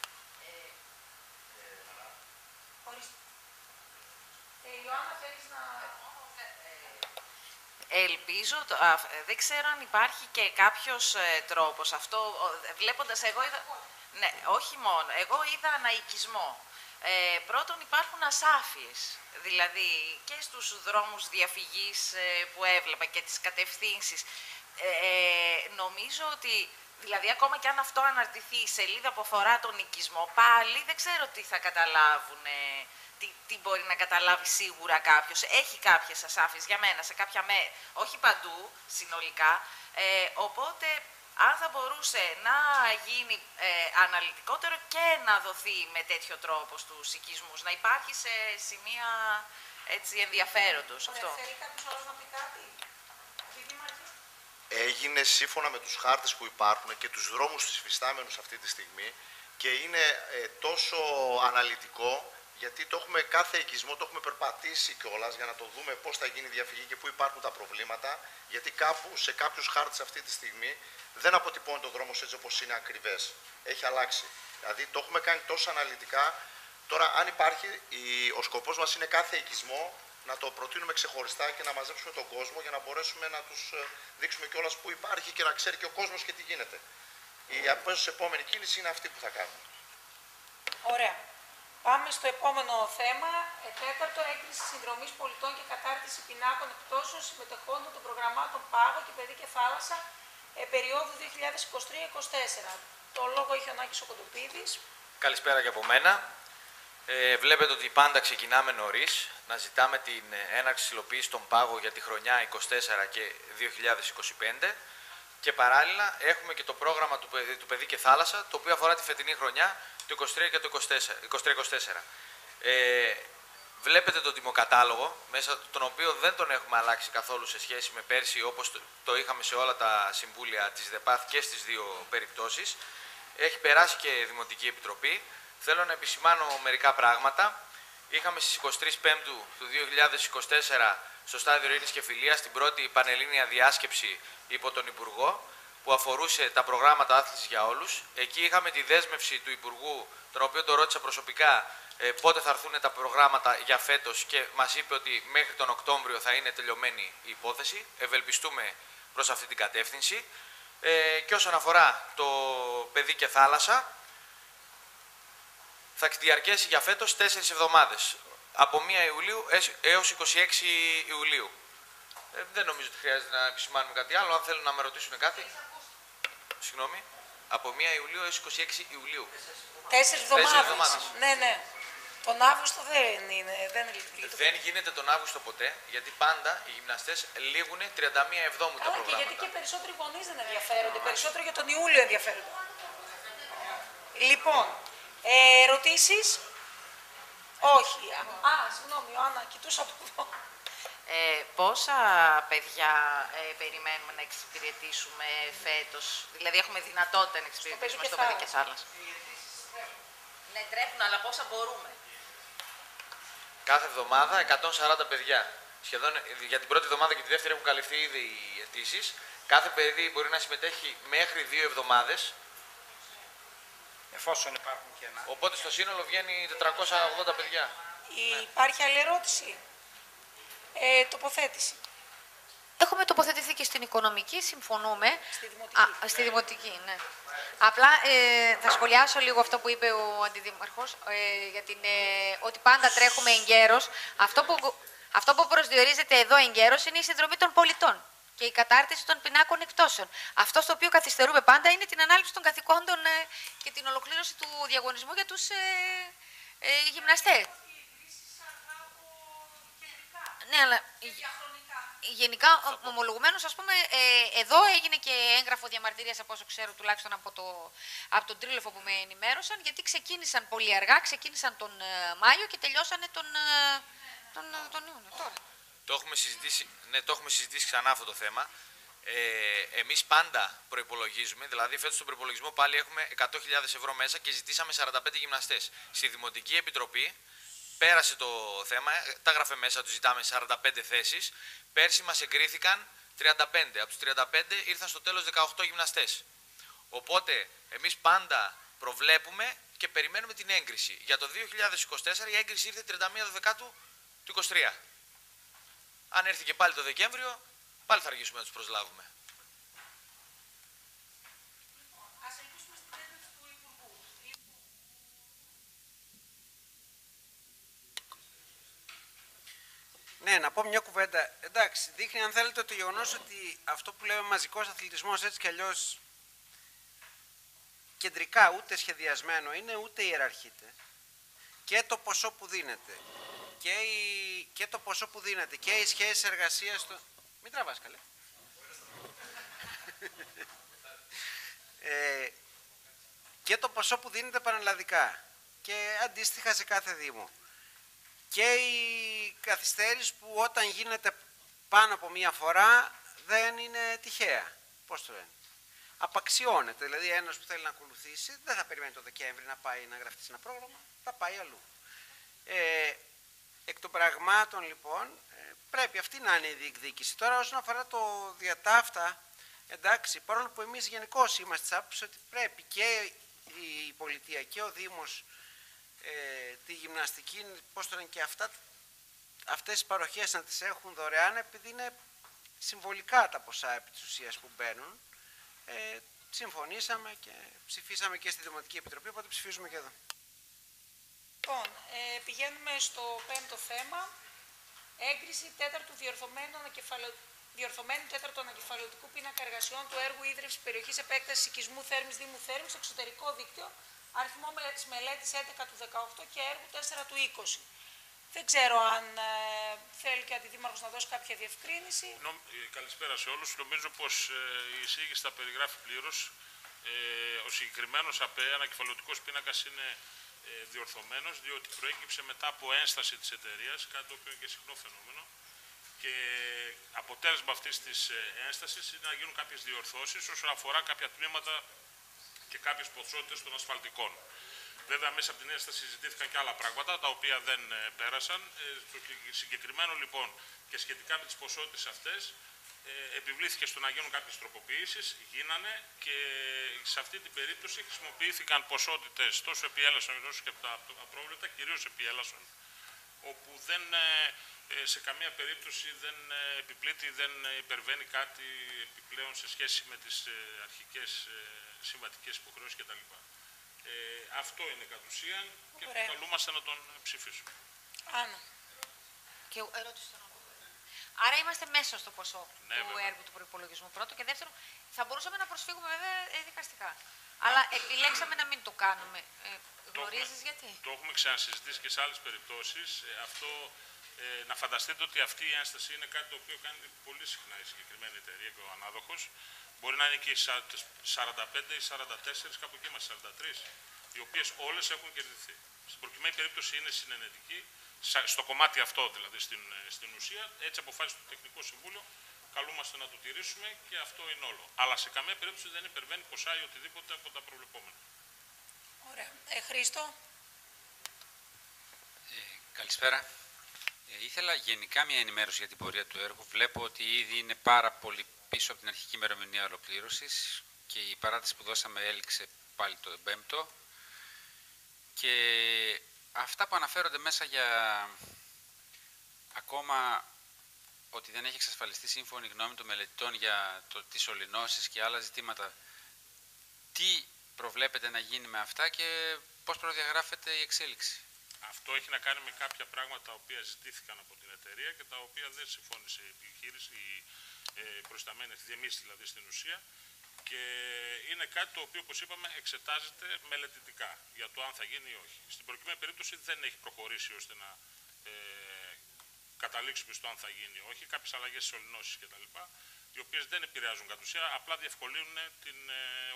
[SPEAKER 1] Ιωάννα, θέλεις να...
[SPEAKER 5] Ελπίζω, δεν ξέρω αν υπάρχει και κάποιος τρόπος. Αυτό, βλέποντας εγώ είδα... Ναι, όχι μόνο. Εγώ είδα αναοικισμό. Πρώτον υπάρχουν ασάφειες, δηλαδή και στους δρόμους διαφυγής που έβλεπα και τις κατευθύνσεις. Νομίζω ότι, δηλαδή ακόμα και αν αυτό αναρτηθεί η σελίδα που αφορά τον οικισμό, πάλι δεν ξέρω τι θα καταλάβουν, τι μπορεί να καταλάβει σίγουρα κάποιος. Έχει κάποιες ασάφειες για μένα, σε κάποια όχι παντού, συνολικά, οπότε... αν θα μπορούσε να γίνει αναλυτικότερο και να δοθεί με τέτοιο τρόπο στους οικισμούς, να υπάρχει σε σημεία έτσι ενδιαφέροντος αυτό.
[SPEAKER 1] Θέλει κάποιος άλλος να πει κάτι?
[SPEAKER 13] Έγινε σύμφωνα με τους χάρτες που υπάρχουν και τους δρόμους τους υφιστάμενους αυτή τη στιγμή και είναι τόσο αναλυτικό, γιατί το έχουμε κάθε οικισμό, το έχουμε περπατήσει κιόλας για να το δούμε πώς θα γίνει η διαφυγή και πού υπάρχουν τα προβλήματα, γιατί κάπου σε κάποιους χάρτες αυτή τη στιγμή δεν αποτυπώνει το δρόμος έτσι όπως είναι ακριβές. Έχει αλλάξει. Δηλαδή το έχουμε κάνει τόσο αναλυτικά. Τώρα αν υπάρχει, ο σκοπός μας είναι κάθε οικισμό να το προτείνουμε ξεχωριστά και να μαζέψουμε τον κόσμο για να μπορέσουμε να τους δείξουμε κιόλας πού υπάρχει και να ξέρει και ο κόσμος και τι γίνεται. Η αμέσως επόμενη κίνηση είναι αυτή που θα κάνουμε.
[SPEAKER 1] Ωραία. Πάμε στο επόμενο θέμα. Τέταρτο, έγκριση συνδρομής πολιτών και κατάρτιση πινάκων εκπτώσεων συμμετεχόντων των προγραμμάτων Πάγο και Παιδί και Θάλασσα περίοδου 2023-2024. Το λόγο έχει ο Νάκης ο Κοντοπίδης.
[SPEAKER 15] Καλησπέρα και από μένα. Βλέπετε ότι πάντα ξεκινάμε νωρίς να ζητάμε την έναρξη υλοποίησης των Πάγο για τη χρονιά 24 και 2025 και παράλληλα έχουμε και το πρόγραμμα του Παιδί και Θάλασσα, το οποίο αφορά τη φετινή χρονιά, το 23 και το 23-24. Βλέπετε τον τιμοκατάλογο, μέσα τον οποίο δεν τον έχουμε αλλάξει καθόλου σε σχέση με πέρσι, όπως το είχαμε σε όλα τα συμβούλια της ΔΕΠΑΘ και στις δύο περιπτώσεις. Έχει περάσει και η Δημοτική Επιτροπή. Θέλω να επισημάνω μερικά πράγματα. Είχαμε στις 23 Πέμπτου του 2024 στο Στάδιο Ειρήνης και Φιλίας την πρώτη πανελλήνια διάσκεψη υπό τον Υπουργό, που αφορούσε τα προγράμματα άθλησης για όλους. Εκεί είχαμε τη δέσμευση του Υπουργού, τον οποίο το ρώτησα προσωπικά πότε θα έρθουν τα προγράμματα για φέτος και μας είπε ότι μέχρι τον Οκτώβριο θα είναι τελειωμένη η υπόθεση. Ευελπιστούμε προς αυτή την κατεύθυνση. Και όσον αφορά το παιδί και θάλασσα, θα διαρκέσει για φέτος 4 εβδομάδες, από 1 Ιουλίου έως 26 Ιουλίου. Δεν νομίζω ότι χρειάζεται να επισημάνουμε κάτι άλλο. Αν θέλουν να με ρωτήσουν κάτι. Συγγνώμη. Από 1 Ιουλίου έως 26 Ιουλίου.
[SPEAKER 1] 4 εβδομάδες. Ναι, ναι. Τον Αύγουστο δεν λειτουργεί.
[SPEAKER 15] Δεν γίνεται τον Αύγουστο ποτέ, γιατί πάντα οι γυμναστές λήγουν 31 Εβδόμου τα προγράμματα.
[SPEAKER 1] Και γιατί και περισσότεροι γονείς δεν ενδιαφέρονται, περισσότερο για τον Ιούλιο ενδιαφέρονται. Λοιπόν, ερωτήσεις? Όχι. Συγγνώμη, Ιωάννα, κοιτούσα από εδώ.
[SPEAKER 5] Πόσα παιδιά περιμένουμε να εξυπηρετήσουμε φέτος, δηλαδή έχουμε δυνατότητα να εξυπηρετήσουμε στο παιδί και θάλασσα? Ναι, τρέχουν, αλλά πόσα μπορούμε?
[SPEAKER 15] Κάθε εβδομάδα 140 παιδιά. Σχεδόν για την πρώτη εβδομάδα και τη δεύτερη έχουν καλυφθεί ήδη οι αιτήσεις. Κάθε παιδί μπορεί να συμμετέχει μέχρι 2 εβδομάδες.
[SPEAKER 2] Εφόσον υπάρχουν κενά.
[SPEAKER 15] Οπότε στο σύνολο βγαίνει 480 παιδιά.
[SPEAKER 1] Υπάρχει άλλη ερώτηση? Τοποθέτηση.
[SPEAKER 4] Έχουμε τοποθετηθεί και στην οικονομική, συμφωνούμε. Στη δημοτική, ναι. Απλά θα σχολιάσω λίγο αυτό που είπε ο Αντιδήμαρχος, για ότι πάντα τρέχουμε εγκαίρως. Αυτό που προσδιορίζεται εδώ εγκαίρως είναι η συνδρομή των πολιτών και η κατάρτιση των πινάκων εκτόσεων. Αυτό στο οποίο καθυστερούμε πάντα είναι την ανάληψη των καθηκόντων και την ολοκλήρωση του διαγωνισμού για τους γυμναστές. Ναι, αλλά γενικά, ομολογουμένως, ας πούμε, εδώ έγινε και έγγραφο διαμαρτυρίας, από όσο ξέρω, τουλάχιστον από τον Τρίλεφο που με ενημέρωσαν, γιατί ξεκίνησαν πολύ αργά, ξεκίνησαν τον Μάιο και τελειώσανε τον Ιούνιο τώρα.
[SPEAKER 15] Το έχουμε συζητήσει ξανά αυτό το θέμα. Εμείς πάντα προϋπολογίζουμε, δηλαδή φέτος στον προϋπολογισμό πάλι έχουμε 100.000 ευρώ μέσα και ζητήσαμε 45 γυμναστές. Στη Δημοτική Επιτροπή πέρασε το θέμα, τα γράφε μέσα, του ζητάμε 45 θέσεις. Πέρσι μας εγκρίθηκαν 35. Από τους 35 ήρθαν στο τέλος 18 γυμναστές. Οπότε εμείς πάντα προβλέπουμε και περιμένουμε την έγκριση. Για το 2024 η έγκριση ήρθε 31 Δεκάτου του 2023. Αν έρθει και πάλι το Δεκέμβριο, πάλι θα αργήσουμε να τους προσλάβουμε.
[SPEAKER 14] Ναι, να πω μια κουβέντα. Εντάξει, δείχνει αν θέλετε το γεγονός ότι αυτό που λέμε μαζικός αθλητισμός έτσι κι αλλιώς κεντρικά ούτε σχεδιασμένο είναι, ούτε ιεραρχείται. Και το ποσό που δίνεται και το ποσό που δίνεται και οι σχέσεις εργασίας... Μην τραβάς καλέ. Και το ποσό που δίνεται πανελλαδικά και αντίστοιχα σε κάθε δήμο. Και η καθυστέρηση που όταν γίνεται πάνω από μία φορά δεν είναι τυχαία. Πώς το λένε. Απαξιώνεται. Δηλαδή ένας που θέλει να ακολουθήσει δεν θα περιμένει το Δεκέμβρη να πάει να γραφτεί σε ένα πρόγραμμα, θα πάει αλλού. Εκ των πραγμάτων λοιπόν πρέπει αυτή να είναι η διεκδίκηση. Τώρα όσον αφορά το διατάφτα, εντάξει, παρόλο που εμείς γενικώς είμαστε της άποψης ότι πρέπει και η πολιτεία και ο Δήμος τη γυμναστική, πώς το λένε, και αυτές τις παροχές να τις έχουν δωρεάν, επειδή είναι συμβολικά τα ποσά επί της ουσίας που μπαίνουν. Συμφωνήσαμε και ψηφίσαμε και στη Δημοτική Επιτροπή, οπότε ψηφίζουμε και εδώ.
[SPEAKER 1] Λοιπόν, πηγαίνουμε στο πέμπτο θέμα. Έγκριση διορθωμένου τέταρτου ανακεφαλαιωτικού πίνακα εργασιών του έργου ίδρυυσης περιοχής επέκτασης οικισμού Θέρμης Δήμου Θέρμης στο εξωτερικό δίκτυο, αριθμό μελέτης 11 του 18 και έργου 4 του 20. Δεν ξέρω αν θέλει και ο Αντιδήμαρχος να δώσει κάποια διευκρίνηση.
[SPEAKER 16] Καλησπέρα σε όλους. Νομίζω πως η εισήγηση τα περιγράφει πλήρως. Ο συγκεκριμένος ΑΠΕ, ανακεφαλαιωτικός πίνακας, είναι διορθωμένος, διότι προέκυψε μετά από ένσταση της εταιρείας, κάτι το οποίο είναι και συχνό φαινόμενο. Και αποτέλεσμα αυτής της ένστασης είναι να γίνουν κάποιες διορθώσεις όσον αφορά κάποια τμήματα και κάποιες ποσότητες των ασφαλτικών. Βέβαια, μέσα από την ένσταση συζητήθηκαν και άλλα πράγματα, τα οποία δεν πέρασαν. Στο συγκεκριμένο λοιπόν και σχετικά με τις ποσότητες αυτές, επιβλήθηκε στο να γίνουν κάποιες τροποποιήσεις, γίνανε και σε αυτή την περίπτωση χρησιμοποιήθηκαν ποσότητες τόσο επί έλασον όσο και από τα απρόβλητα, κυρίως επί έλασον, όπου δεν σε καμία περίπτωση δεν επιπλήττει, δεν υπερβαίνει κάτι επιπλέον σε σχέση με τις αρχικές συμβατικές υποχρεώσεις κτλ. Αυτό είναι κατ' ουσίαν και καλούμαστε να τον ψηφίσουμε.
[SPEAKER 1] Άννα.
[SPEAKER 4] Και ερώτηση στον άλλο. Άρα είμαστε μέσα στο ποσό του έργου του προϋπολογισμού πρώτο και δεύτερο. Θα μπορούσαμε να προσφύγουμε βέβαια δικαστικά. Αλλά επιλέξαμε να μην το κάνουμε. Γνωρίζεις γιατί?
[SPEAKER 16] Το έχουμε ξανασυζητήσει και σε άλλες περιπτώσεις. Να φανταστείτε ότι αυτή η ένσταση είναι κάτι το οποίο κάνει πολύ συχνά η συγκεκριμένη εταιρεία και ο ανάδοχος. Μπορεί να είναι και οι 45 ή 44, κάπου εκεί είμαστε 43, οι οποίες όλες έχουν κερδιθεί. Στην προκειμένη περίπτωση είναι συνενετική, στο κομμάτι αυτό δηλαδή στην ουσία, έτσι αποφάσισε το Τεχνικό Συμβούλιο, καλούμαστε να το τηρήσουμε και αυτό είναι όλο. Αλλά σε καμία περίπτωση δεν υπερβαίνει ποσά ή οτιδήποτε από τα προβλεπόμενα.
[SPEAKER 1] Ωραία. Χρήστο.
[SPEAKER 17] Καλησπέρα. Ήθελα γενικά μια ενημέρωση για την πορεία του έργου. Βλέπω ότι ήδη είναι πάρα πολύ πίσω από την αρχική ημερομηνία ολοκλήρωσης και η παράταση που δώσαμε έληξε πάλι το 5ο. Και αυτά που αναφέρονται μέσα για ακόμα ότι δεν έχει εξασφαλιστεί σύμφωνη γνώμη των μελετητών για τις ολυνώσεις και άλλα ζητήματα, τι προβλέπετε να γίνει με αυτά και πώς προδιαγράφεται η εξέλιξη?
[SPEAKER 16] Αυτό έχει να κάνει με κάποια πράγματα τα οποία ζητήθηκαν από την εταιρεία και τα οποία δεν συμφώνησε η επιχείρηση, η προϊσταμένη ευθύνη, εμείς δηλαδή στην ουσία. Και είναι κάτι το οποίο, όπως είπαμε, εξετάζεται μελετητικά για το αν θα γίνει ή όχι. Στην προκειμένη περίπτωση δεν έχει προχωρήσει ώστε να καταλήξουμε στο αν θα γίνει ή όχι. Κάποιες αλλαγές στις ολυνώσεις κτλ., οι οποίες δεν επηρεάζουν κατ' ουσία, απλά διευκολύνουν την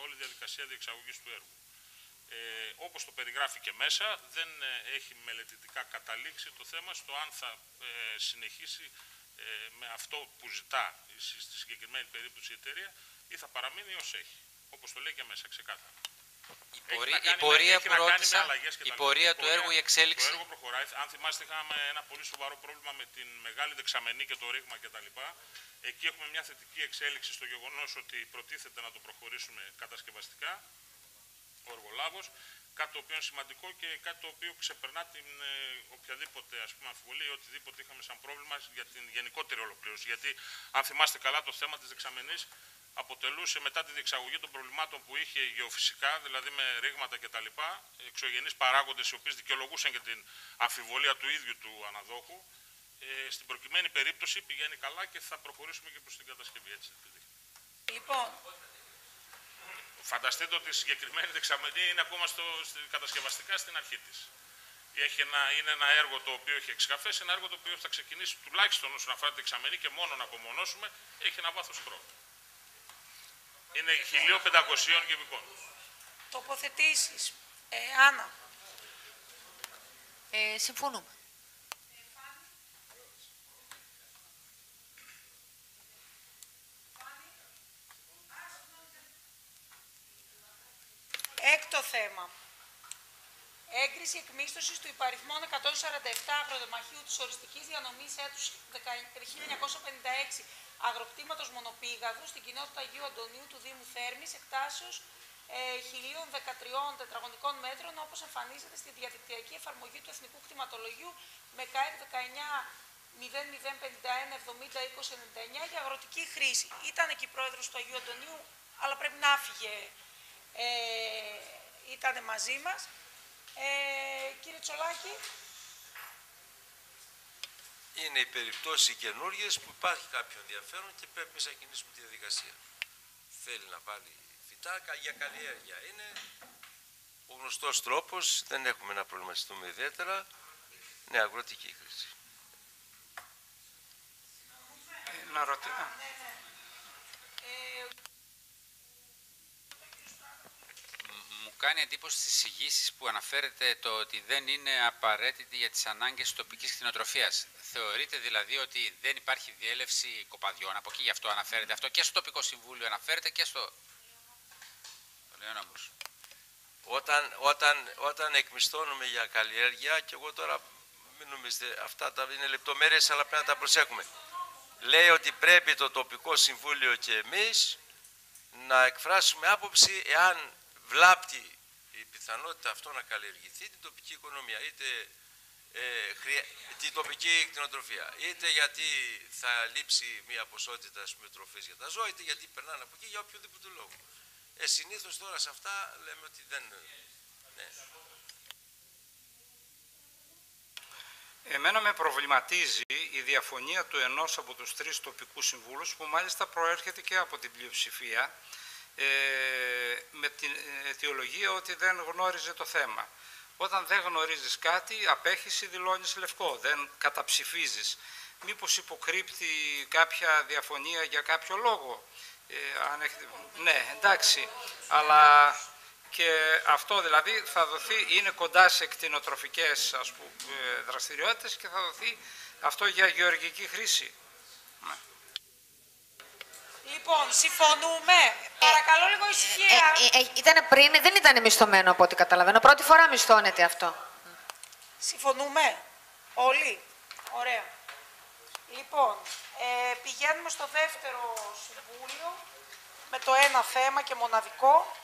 [SPEAKER 16] όλη διαδικασία διεξαγωγής του έργου. Όπως το περιγράφει και μέσα, δεν έχει μελετητικά καταλήξει το θέμα στο αν θα συνεχίσει με αυτό που ζητά στη συγκεκριμένη περίπτωση η εταιρεία ή θα παραμείνει ως έχει. Όπως το λέει και μέσα, ξεκάθαρα.
[SPEAKER 17] Η πορεία του έργου, η εξέλιξη.
[SPEAKER 16] Το έργο προχωράει. Αν θυμάστε, είχαμε ένα πολύ σοβαρό πρόβλημα με την μεγάλη δεξαμενή και το ρήγμα κτλ. Εκεί έχουμε μια θετική εξέλιξη στο γεγονός ότι προτίθεται να το προχωρήσουμε κατασκευαστικά, ο εργολάβος, κάτι το οποίο είναι σημαντικό και κάτι το οποίο ξεπερνά την οποιαδήποτε αμφιβολία ή οτιδήποτε είχαμε σαν πρόβλημα για την γενικότερη ολοκλήρωση. Γιατί, αν θυμάστε καλά, το θέμα της δεξαμενής αποτελούσε μετά τη διεξαγωγή των προβλημάτων που είχε γεωφυσικά, δηλαδή με ρήγματα κτλ., εξωγενείς παράγοντες οι οποίοι δικαιολογούσαν και την αμφιβολία του ίδιου του αναδόχου. Στην προκειμένη περίπτωση πηγαίνει καλά και θα προχωρήσουμε και προς την κατασκευή. Έτσι.
[SPEAKER 1] Λοιπόν.
[SPEAKER 16] Φανταστείτε ότι η συγκεκριμένη δεξαμενή είναι ακόμα κατασκευαστικά στην αρχή της. Είναι ένα έργο το οποίο έχει εξκαφές, ένα έργο το οποίο θα ξεκινήσει τουλάχιστον όσον αφορά τη δεξαμενή και μόνο να απομονώσουμε, έχει ένα βάθος χρόνου. Είναι 1.500 κυβικών.
[SPEAKER 1] Τοποθετήσεις. Άννα.
[SPEAKER 4] Συμφωνούμε.
[SPEAKER 1] Έκτο θέμα. Έγκριση εκμίσθωσης του υπαριθμών 147 αγροτεμαχίου της οριστικής διανομής έτους 1956 αγροκτήματος Μονοπήγαδου στην κοινότητα Αγίου Αντωνίου του Δήμου Θέρμης εκτάσεως 1.013 τετραγωνικών μέτρων, όπως εμφανίζεται στη διαδικτυακή εφαρμογή του Εθνικού Κτηματολογίου με ΚΑΕΚ 19-0051-70-2099 για αγροτική χρήση. Ήταν εκεί πρόεδρος του Αγίου Αντωνίου, αλλά πρέπει να άφηγε. Ήταν μαζί μας. Κύριε Τσολάκη.
[SPEAKER 11] Είναι οι περιπτώσεις καινούργιες που υπάρχει κάποιο ενδιαφέρον και πρέπει να ξεκινήσουμε τη διαδικασία. Θέλει να βάλει φυτά για καλλιέργεια. Είναι ο γνωστός τρόπος, δεν έχουμε να προβληματιστούμε ιδιαίτερα. Ναι, αγροτική χρήση.
[SPEAKER 17] Να ρωτήσω. Μου κάνει εντύπωση στις εισηγήσεις που αναφέρεται το ότι δεν είναι απαραίτητη για τις ανάγκες τοπικής κτηνοτροφίας. Θεωρείτε δηλαδή ότι δεν υπάρχει διέλευση κοπαδιών, από εκεί γι' αυτό αναφέρεται αυτό και στο τοπικό συμβούλιο αναφέρεται και στο...
[SPEAKER 11] Όταν εκμισθώνουμε για καλλιέργεια, και εγώ τώρα μην νομίζετε, αυτά είναι λεπτομέρειες, αλλά πρέπει να τα προσέχουμε. Λέει ότι πρέπει το τοπικό συμβούλιο και εμείς να εκφράσουμε άποψη εάν βλάπτει η πιθανότητα αυτό να καλλιεργηθεί την τοπική οικονομία. Είτε την τοπική κτηνοτροφία. Είτε γιατί θα λείψει μια ποσότητα τροφής για τα ζώα, είτε γιατί περνάνε από εκεί για οποιοδήποτε λόγο. Συνήθως τώρα σε αυτά λέμε ότι δεν... Ναι.
[SPEAKER 2] Εμένα με προβληματίζει η διαφωνία του ενός από τους 3 τοπικούς συμβούλους, που μάλιστα προέρχεται και από την πλειοψηφία, με την αιτιολογία ότι δεν γνώριζε το θέμα. Όταν δεν γνωρίζεις κάτι, απέχεις ή δηλώνεις λευκό, δεν καταψηφίζεις. Μήπως υποκρύπτει κάποια διαφωνία για κάποιο λόγο? Αν έχετε... Ναι, εντάξει, αλλά και αυτό δηλαδή θα δοθεί, είναι κοντά σε κτηνοτροφικές δραστηριότητες και θα δοθεί αυτό για γεωργική χρήση. Ναι.
[SPEAKER 1] Λοιπόν, συμφωνούμε. Παρακαλώ λίγο ησυχία.
[SPEAKER 4] Ήταν πριν, δεν ήταν μισθωμένο από ό,τι καταλαβαίνω. Πρώτη φορά μισθώνεται αυτό.
[SPEAKER 1] Συμφωνούμε όλοι. Ωραία. Λοιπόν, πηγαίνουμε στο δεύτερο συμβούλιο με το ένα θέμα και μοναδικό.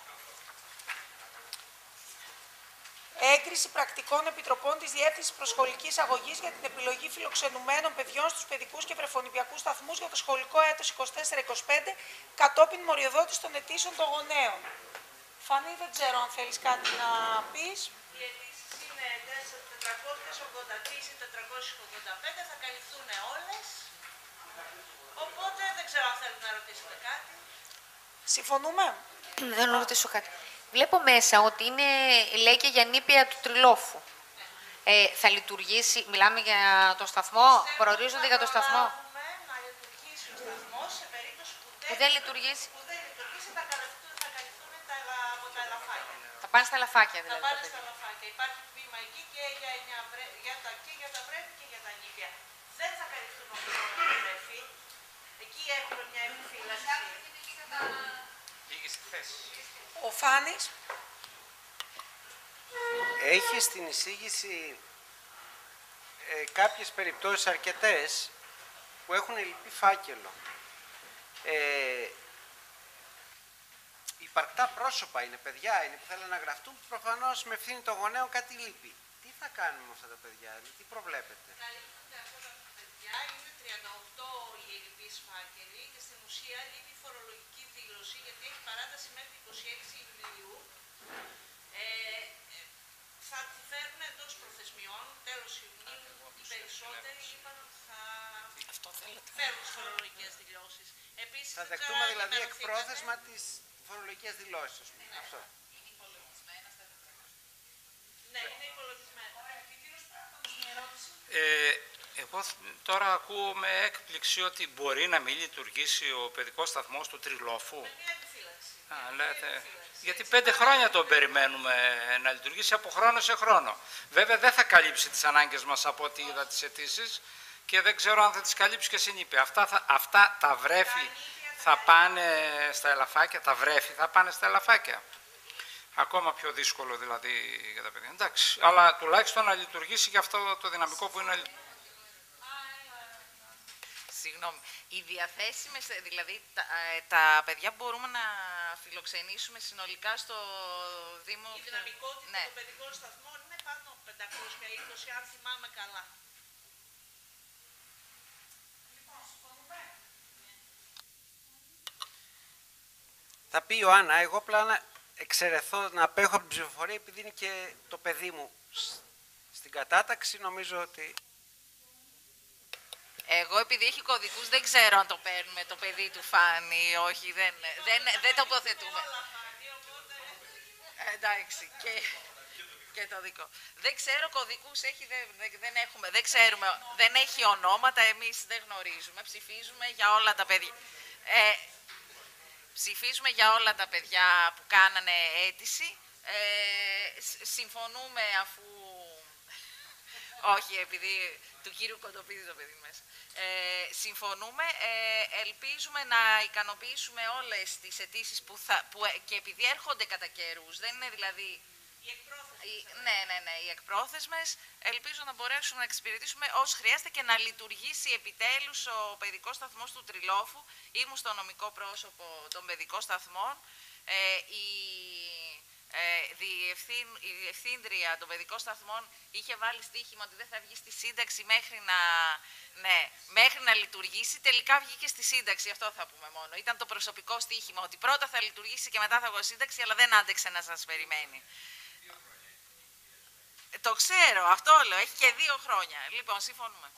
[SPEAKER 1] Έγκριση πρακτικών επιτροπών της Διεύθυνσης Προσχολικής Αγωγής για την επιλογή φιλοξενουμένων παιδιών στους παιδικούς και βρεφονιπιακούς σταθμούς για το σχολικό έτος 24-25 κατόπιν μοριοδότης των αιτήσεων των γονέων. Φανή, δεν ξέρω αν θέλεις κάτι να πεις.
[SPEAKER 3] Οι αιτήσεις είναι 483 ή 485, θα καλυφθούν όλες. Οπότε δεν ξέρω αν θέλετε να ρωτήσετε κάτι.
[SPEAKER 1] Συμφωνούμε.
[SPEAKER 4] Δεν να ρωτήσω κάτι. Βλέπω μέσα ότι είναι, λέει και για νήπια του Τριλόφου. Θα λειτουργήσει, μιλάμε για το σταθμό, προορίζονται για το σταθμό.
[SPEAKER 3] Να λειτουργήσει ο σταθμός σε περίπτωση
[SPEAKER 4] που δεν λειτουργήσει.
[SPEAKER 3] Που δεν λειτουργήσει, θα καλυφθούν από τα ελαφάκια.
[SPEAKER 4] Θα πάνε στα ελαφάκια δηλαδή.
[SPEAKER 3] Θα πάνε στα ελαφάκια. Υπάρχει τμήμα εκεί και για τα βρέφη και για τα νήπια. Δεν θα καλυφθούν όμως όλα τα βρέφη. Εκεί έχουμε μια επιφύλαξη.
[SPEAKER 1] Ο Φάνης.
[SPEAKER 14] Έχει στην εισήγηση κάποιες περιπτώσεις αρκετές που έχουν λυπή φάκελο. Υπαρκτά πρόσωπα είναι, παιδιά είναι που θέλουν να γραφτούν, που προφανώς με ευθύνη των γονέων κάτι λείπει. Τι θα κάνουμε με αυτά τα παιδιά, τι προβλέπετε?
[SPEAKER 3] Καλύπτονται αυτά τα παιδιά, είναι 38 οι ελλειπείς φάκελοι και στην ουσία λείπει η φορολογική δήλωση γιατί έχει παράταση μέχρι 26 Ιουλίου. Θα τη φέρουν εντός προθεσμιών, τέλος Ιουνίου, οι περισσότεροι είπαν ότι θα φέρουν τις φορολογικές δηλώσεις. Επίσης,
[SPEAKER 14] θα δεχτούμε δηλαδή εκπρόθεσμα τις φορολογικές δηλώσεις, ας πούμε. Αυτό.
[SPEAKER 3] Είναι υπολογισμένα στα 400. Ναι, είναι υπολογισμένα.
[SPEAKER 2] Εγώ τώρα ακούω με έκπληξη ότι μπορεί να μην λειτουργήσει ο παιδικός σταθμός του Τριλόφου. Λέτε, γιατί 5 χρόνια τον περιμένουμε να λειτουργήσει από χρόνο σε χρόνο. Βέβαια δεν θα καλύψει τις ανάγκες μας από ό,τι είδα τις αιτήσεις και δεν ξέρω αν θα τις καλύψει και συνήπη. Αυτά τα βρέφη θα πάνε στα ελαφάκια, τα βρέφη θα πάνε στα ελαφάκια. Ακόμα πιο δύσκολο δηλαδή για τα παιδιά. Εντάξει, αλλά τουλάχιστον να λειτουργήσει και αυτό το δυναμικό που είναι.
[SPEAKER 5] Συγγνώμη. Οι διαθέσιμες, δηλαδή τα παιδιά που μπορούμε να φιλοξενήσουμε συνολικά στο Δήμο...
[SPEAKER 3] Η δυναμικότητα των παιδικών σταθμών είναι πάνω από 520, αν θυμάμαι καλά.
[SPEAKER 14] Θα πει η Ιωάννα, εγώ απλά να εξαιρεθώ, να απέχω από την ψηφοφορία επειδή είναι και το παιδί μου στην κατάταξη, νομίζω ότι...
[SPEAKER 5] Εγώ επειδή έχει κωδικούς δεν ξέρω αν το παίρνουμε το παιδί του Φάνη, όχι, δεν τοποθετούμε. Εντάξει, και το δικό. Δεν ξέρω κωδικούς, δεν έχει ονόματα, εμείς δεν γνωρίζουμε, ψηφίζουμε για όλα τα παιδιά. Ψηφίζουμε για όλα τα παιδιά που κάνανε αίτηση. Συμφωνούμε αφού... Όχι, επειδή του κύριου Κοντοπίδη το παιδί μέσα. Συμφωνούμε, ελπίζουμε να ικανοποιήσουμε όλες τις αιτήσεις και επειδή έρχονται κατά καιρούς, δεν είναι δηλαδή... Οι εκπρόθεσμες, ελπίζω να μπορέσουμε να εξυπηρετήσουμε όσο χρειάζεται και να λειτουργήσει επιτέλους ο παιδικός σταθμός του Τριλόφου. Ήμουν στο νομικό πρόσωπο των παιδικών σταθμών. Η διευθύντρια των παιδικών σταθμών είχε βάλει στοίχημα ότι δεν θα βγει στη σύνταξη μέχρι να λειτουργήσει. Τελικά βγήκε στη σύνταξη, αυτό θα πούμε μόνο. Ήταν το προσωπικό στοίχημα, ότι πρώτα θα λειτουργήσει και μετά θα βγω σύνταξη, αλλά δεν άντεξε να σας περιμένει. Το ξέρω, αυτό λέω, έχει και 2 χρόνια. Λοιπόν, συμφωνούμε.